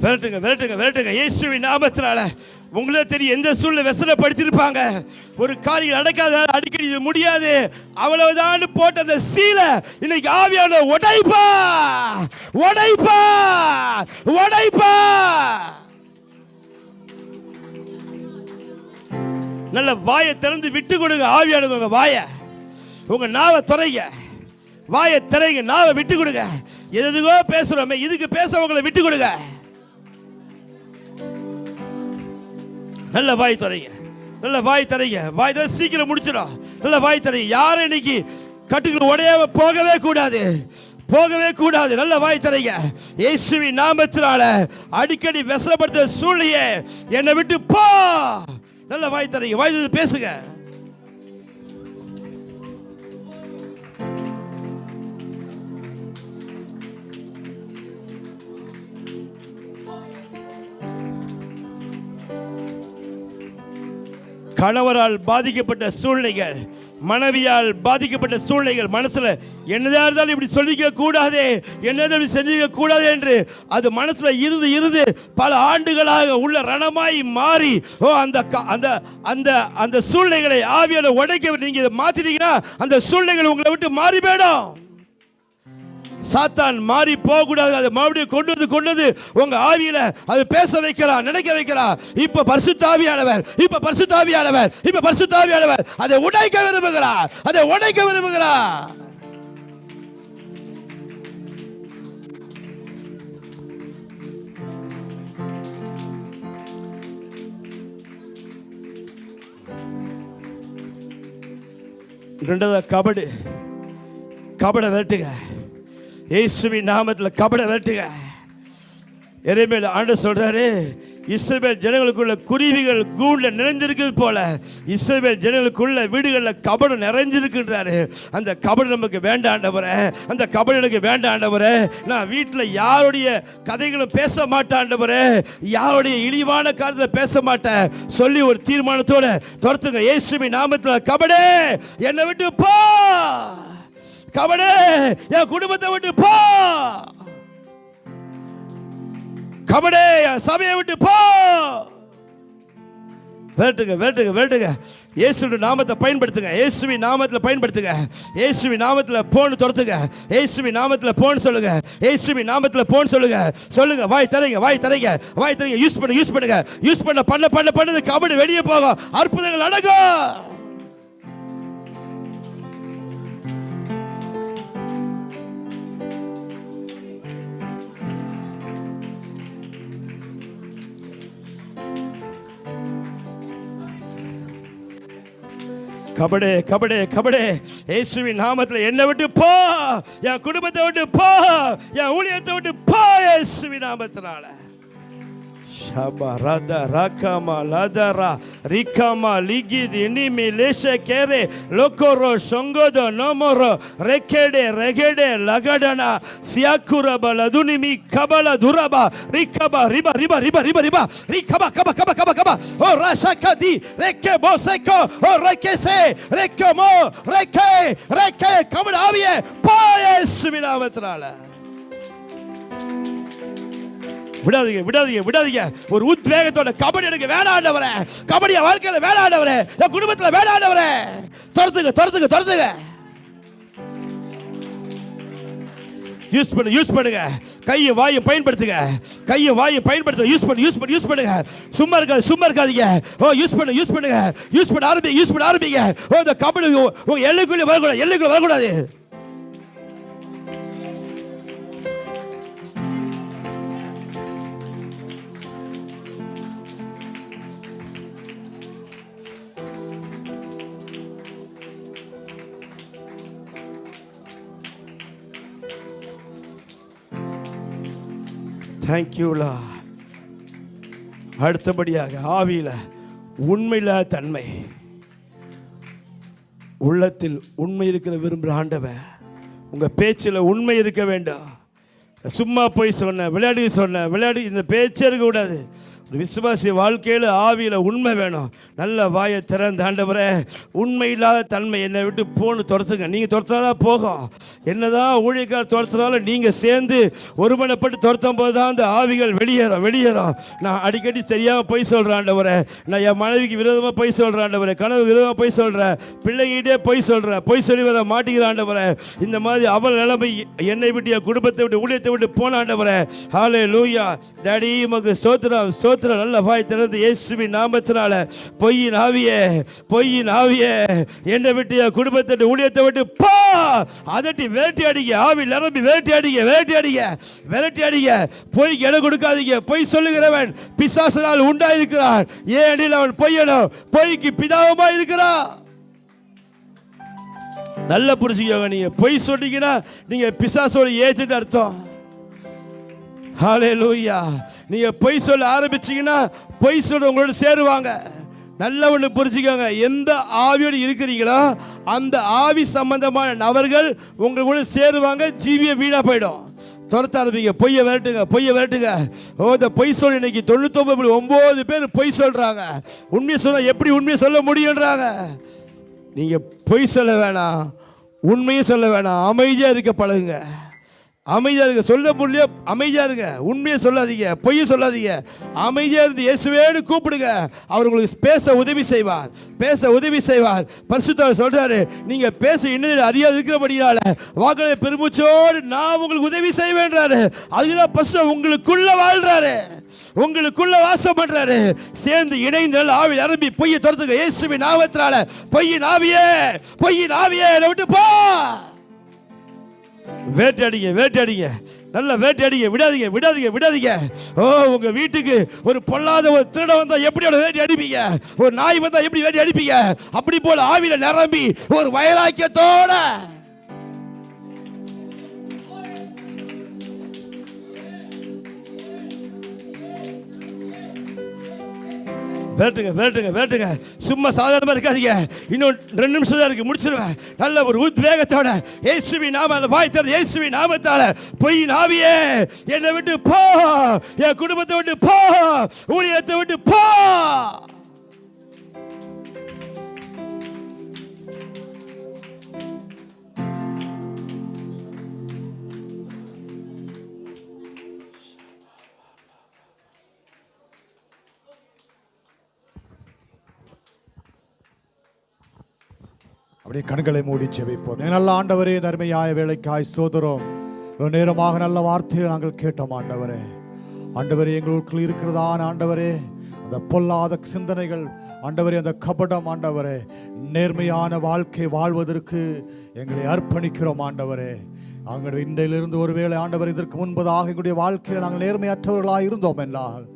[SPEAKER 1] விரட்டுங்க. இயேசுவின் நாமத்தினால உங்களுக்கு தெரியும் எந்த சூழ்நிலை வசனப்படுத்திருப்பாங்க. ஒரு காரியம் நடக்காதனால அடிக்கடி இது முடியாது அவ்வளவுதான் போட்ட அந்த சீலை இன்னைக்கு ஆவியான உடைப்பா. நல்ல வாயை திறந்து விட்டு கொடுங்க. ஆவியானது உங்க வாயை, உங்க நாவை திறங்க. வாயை திறங்க, நாவை விட்டு கொடுங்க. எதுக்கோ பேசுறோமே, இதுக்கு பேசவங்களை விட்டு கொடுங்க. நல்ல வாய் தரைங்க. வாய் தர சீக்கிரம் முடிச்சிடும். நல்ல வாய் தரைங்க. யாரும் இன்னைக்கு கட்டுகள் உடையாம போகவே கூடாது. நல்ல வாய் தரைங்க. இயேசுவின் நாமத்தினால அடிக்கடி வசனப்படுத்த சூழ்நிலையே என்னை விட்டு போ. நல்ல வாய் தரைங்க. வாய் பேசுங்க. கணவரால் பாதிக்கப்பட்ட சூழ்நிலைகள், மனைவியால் பாதிக்கப்பட்ட சூழ்நிலைகள், மனசுல என்னதான் இருந்தாலும் இப்படி சொல்லிக்க கூடாது, என்னதான் செஞ்சுக்க கூடாது என்று அது மனசுல இருந்து பல ஆண்டுகளாக உள்ள ரணமாய் மாறி அந்த சூழ்நிலைகளை ஆவியால உடைக்க நீங்க மாத்திட்டீங்கன்னா அந்த சூழ்நிலைகள் உங்களை விட்டு மாறி போயிடும். சாத்தான் மாறி போக கூடாது. அதை மறுபடியும் கொண்டு வந்து உங்க ஆவியில அது பேச வைக்கலாம், நினைக்க வைக்கலாம். இப்ப பரிசுத்த ஆவியானவர் அதை உடைக்க விரும்புகிறார். ரெண்டாவது கபட விரட்டுங்க. இயேசுவின் நாமத்தில் கபட விரட்டுங்க. எரேமியா ஆண்டவர் சொல்றாரு, இஸ்ரவேல் ஜனங்களுக்குள்ள குருவிகள் கூண்டுல நிறைந்திருக்கிறது போல இஸ்ரவேல் ஜனங்களுக்குள்ள வீடுகளில் கபடம் நிறைஞ்சிருக்குன்றாரு. அந்த கபடம் நமக்கு வேண்டாம் ஆண்டவரே, அந்த கபடம் எனக்கு வேண்டாம் ஆண்டவரே. நான் வீட்டில் யாருடைய கதைகளும் பேச மாட்டேன் ஆண்டவரே, யாருடைய இழிவான காரியத்தில் பேச மாட்டேன் சொல்லி ஒரு தீர்மானத்தோட துரத்துங்க. இயேசுவின் நாமத்தில் கபடே என்னை விட்டு போ. கபடே என் குடும்பத்தை விட்டு போ. கபடே சபையை விட்டு போ. விரட்டுங்க. இயேசுவின் நாமத்தை பயன்படுத்துங்க. இயேசுவின் நாமத்தில் பயன்படுத்துங்க. இயேசுவின் நாமத்தில் போன் துரத்துங்க. இயேசுவின் நாமத்தில் போன் சொல்லுங்க. இயேசுவின் நாமத்தில் போன் சொல்லுங்க. வாய் தரைங்க. யூஸ் பண்ணுங்க. கபடி வெளியே போகும். அற்புதங்கள் நடக்கும். கபடே இயேசுவின் நாமத்தில் என்னை விட்டு போ. என் குடும்பத்தை விட்டு போ. என் ஊழியத்தை விட்டு போ. இயேசுவின் நாமத்தினால Shabarada rakama ladara rikama ligid inimi leshe kere lokoro shongodo nomoro rekede regede lagadana siakura baladunimi kabala duraba rikaba riba riba riba riba riba rikaba kaba kaba kaba kaba o rashakadi reke boseko o rekese rekamo reke reke kabala aviye பாயேசுவின் நாமத்தினால விடாதீங்க விடாதீங்க விடாதீங்க. ஒரு உத்வேகத்தோட கபடி எனக்கு வேணாண்டவரே, கபடிய வாழ்க்கையில வேணாண்டவரே, என் குடும்பத்துல வேணாண்டவரே, துரத்துங்க துரத்துங்க துரத்துங்க. Use பண்ணுங்க. கையை வாயை பயன்படுத்துங்க. கையை வாயை பயன்படுத்துங்க. யூஸ் பண்ணுங்க. சும்மா இருக்காதீங்க. ஓ யூஸ் பண்ணுங்க. யூஸ் பண்ண ஆரம்பிங்க. ஓ இந்த கபடி உங்க எல்லைக்குள்ள வரக்கூடாது. தேங்க்யூ லா. அடுத்தபடியாக ஆவியில உண்மையில்லா தன்மை, உள்ளத்தில் உண்மை இருக்கிற விரும்புகிற ஆண்டவன், உங்கள் பேச்சில் உண்மை இருக்க வேண்டும். சும்மா போய் விளையாடி இந்த பேச்சே இருக்கக்கூடாது. விசுவாசி வாழ்க்கையில் ஆவியில் உண்மை வேணும். நல்ல வாயை திறந்த ஆண்டவரே, உண்மை இல்லாத தன்மை என்னை விட்டு போன்னு துரத்துங்க. நீங்கள் துரத்துனாதான் போகும். என்னதான் ஊழியக்கார துரத்துனாலும் நீங்கள் சேர்ந்து ஒருமனப்பட்டு துரத்தும் போது தான் அந்த ஆவிகள் வெளியேறும். நான் அடிக்கடி சரியாக பொய் சொல்கிறேன் ஆண்டவரே. நான் என் மனைவிக்கு விரோதமாக பொய் சொல்கிறேன் ஆண்டவரே. கனவு விரோதமாக பொய் சொல்கிறேன். பிள்ளைகிட்டே பொய் சொல்கிறேன். பொய் சொல்லி வர மாட்டேங்கிற ஆண்டவரே. இந்த மாதிரி அவள் நிலைமை என்னை விட்டு, என் குடும்பத்தை விட்டு, ஊழியத்தை விட்டு போன ஆண்டவரே. ஹல்லேலூயா. டாடி உமக்கு ஸ்தோத்திரம். நல்ல வாய் திறந்து இயேசுவின் நாமத்தினால பொய்யின் ஆவியே என்னை விட்டு, என் குடும்பத்தை விட்டு, ஊழியத்தை விட்டு போ. அதட்டி வேட்டி அடிங்க. ஆவி நிரம்பி வேட்டி அடிங்க. பொய்க்கு இடம் கொடுக்காதீங்க. பொய் சொல்லுகிறவன் பிசாசனால் உண்டாயிருக்கிறான். ஏனெனில் அவன் பொய்க்கு பிதாவுமா இருக்கிறான். நல்ல புரிஞ்சுக்கோங்க. நீங்க பொய் சொன்னீங்கன்னா நீங்க பிசாசோட ஏஜென்ட் அர்த்தம். ஹல்லேலூயா. நீங்க பொய் சொல்ல ஆரம்பிச்சீங்கன்னா பொய் சொல்ல உங்களோட சேருவாங்க. நல்ல ஒன்று புரிஞ்சுக்கோங்க. எந்த ஆவியோடு இருக்கிறீங்களோ அந்த ஆவி சம்பந்தமான நபர்கள் உங்களோட சேருவாங்க. ஜீவிய வீணா போயிடும். துரத்த ஆரம்பிங்க. பொய்யை விரட்டுங்க. ஓ இந்த பொய் சொல்ல இன்னைக்கு 99 பேர் பொய் சொல்றாங்க. உண்மையை சொல்ல எப்படி உண்மையை சொல்ல முடியுன்றாங்க. நீங்க பொய் சொல்ல வேணாம், உண்மையை சொல்ல வேணாம். அமைதியா இருக்க பழகுங்க. அமைதியா இருங்க. சொல்ல முடியல, அமைதியா இருங்க. உண்மையை சொல்லாதீங்க, பொய்யை சொல்லாதீங்க. அமைதியா இருந்து இயேசுவேன்னு கூப்பிடுங்க. அவர் உங்களுக்கு பேச உதவி செய்வார். பரிசுத்தர் சொல்றாரு, நீங்க பேச இன்னும் அறியாது இருக்கிறபடினால வாக்களை பெருமூச்சோடு நான் உங்களுக்கு உதவி செய்வேன்றாரு. அதுக்குதான் பரிசுத்தர் உங்களுக்குள்ள வாழ்றாரு, உங்களுக்குள்ள வாசம் பண்றாரு. சேர்ந்து இணைந்து ஆவி நிரம்பி பொய்யை துரத்துங்க. இயேசுவின் நாமத்தினால பொய்யின் ஆவியே என்னை விட்டு போ. வேட்டையடிங்க. நல்ல வேட்டையடிங்க. விடாதீங்க. ஓ உங்க வீட்டுக்கு ஒரு பொல்லாத ஒரு திருடன் வந்தா எப்படி வேட்டை அடிப்பீங்க? ஒரு நாய் வந்தா எப்படி வேட்டை அடிப்பீங்க? அப்படி போல ஆவியில நிரம்பி ஒரு வைராக்கியத்தோட வேட்டுங்க. சும்மா சாதாரணமா இருக்காதீங்க. இன்னும் 2 நிமிஷம் தான் இருக்கு, முடிச்சிருவேன். நல்ல ஒரு உத்வேகத்தோட இயேசுவின் நாமத்தால வாய் திறந்து இயேசுவின் நாமத்தால பொய்யின் ஆவியே என்னை விட்டு போ, என் குடும்பத்தை விட்டு போ, ஊழியத்தை விட்டு போ.
[SPEAKER 2] அப்படியே கண்களை மூடி ஜெபிப்போம். நல்ல ஆண்டவரே, தர்மையாய வேலைக்காய் ஸ்தோத்திரம். நேரமாக நல்ல வார்த்தையை நாங்கள் கேட்டோம் ஆண்டவரே. எங்களுக்குள் இருக்கிறதான ஆண்டவரே அந்த பொல்லாத சிந்தனைகள் ஆண்டவரே, அந்த கபடம் ஆண்டவரே, நேர்மையான வாழ்க்கை வாழ்வதற்கு எங்களை அர்ப்பணிக்கிறோம் ஆண்டவரே. நாங்கள் இன்றையிலிருந்து ஒருவேளை ஆண்டவர் இதற்கு முன்பதாக எங்களுடைய வாழ்க்கையில் நாங்கள் நேர்மையற்றவர்களாக இருந்தோம் என்றால்,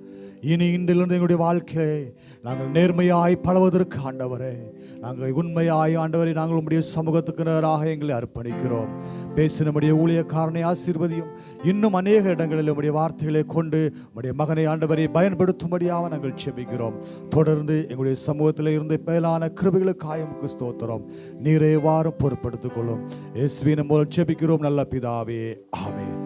[SPEAKER 2] இனி இன்றிலிருந்து எங்களுடைய வாழ்க்கையை நாங்கள் நேர்மையாய் பழவதற்கு ஆண்டவரே நாங்கள் உண்மையாய் ஆண்டவரை நாங்கள் உம்முடைய சமூகத்துக்கு நேராக எங்களை அர்ப்பணிக்கிறோம். பேசின நம்முடைய ஊழியக்காரனை ஆசீர்வதியும். இன்னும் அநேக இடங்களில் உம்முடைய வார்த்தைகளை கொண்டு உம்முடைய மகனை ஆண்டவரை பயன்படுத்தும்படியாக நாங்கள் செபிக்கிறோம். தொடர்ந்து எங்களுடைய சமூகத்தில் இருந்து மேலான கிருபைகளுக்காக உமக்கு ஸ்தோத்திரம். நீரே வாரம் பொறுப்படுத்திக் கொள்ளும். இயேசுவின் மூலம் செபிக்கிறோம் நல்ல பிதாவே, ஆமென்.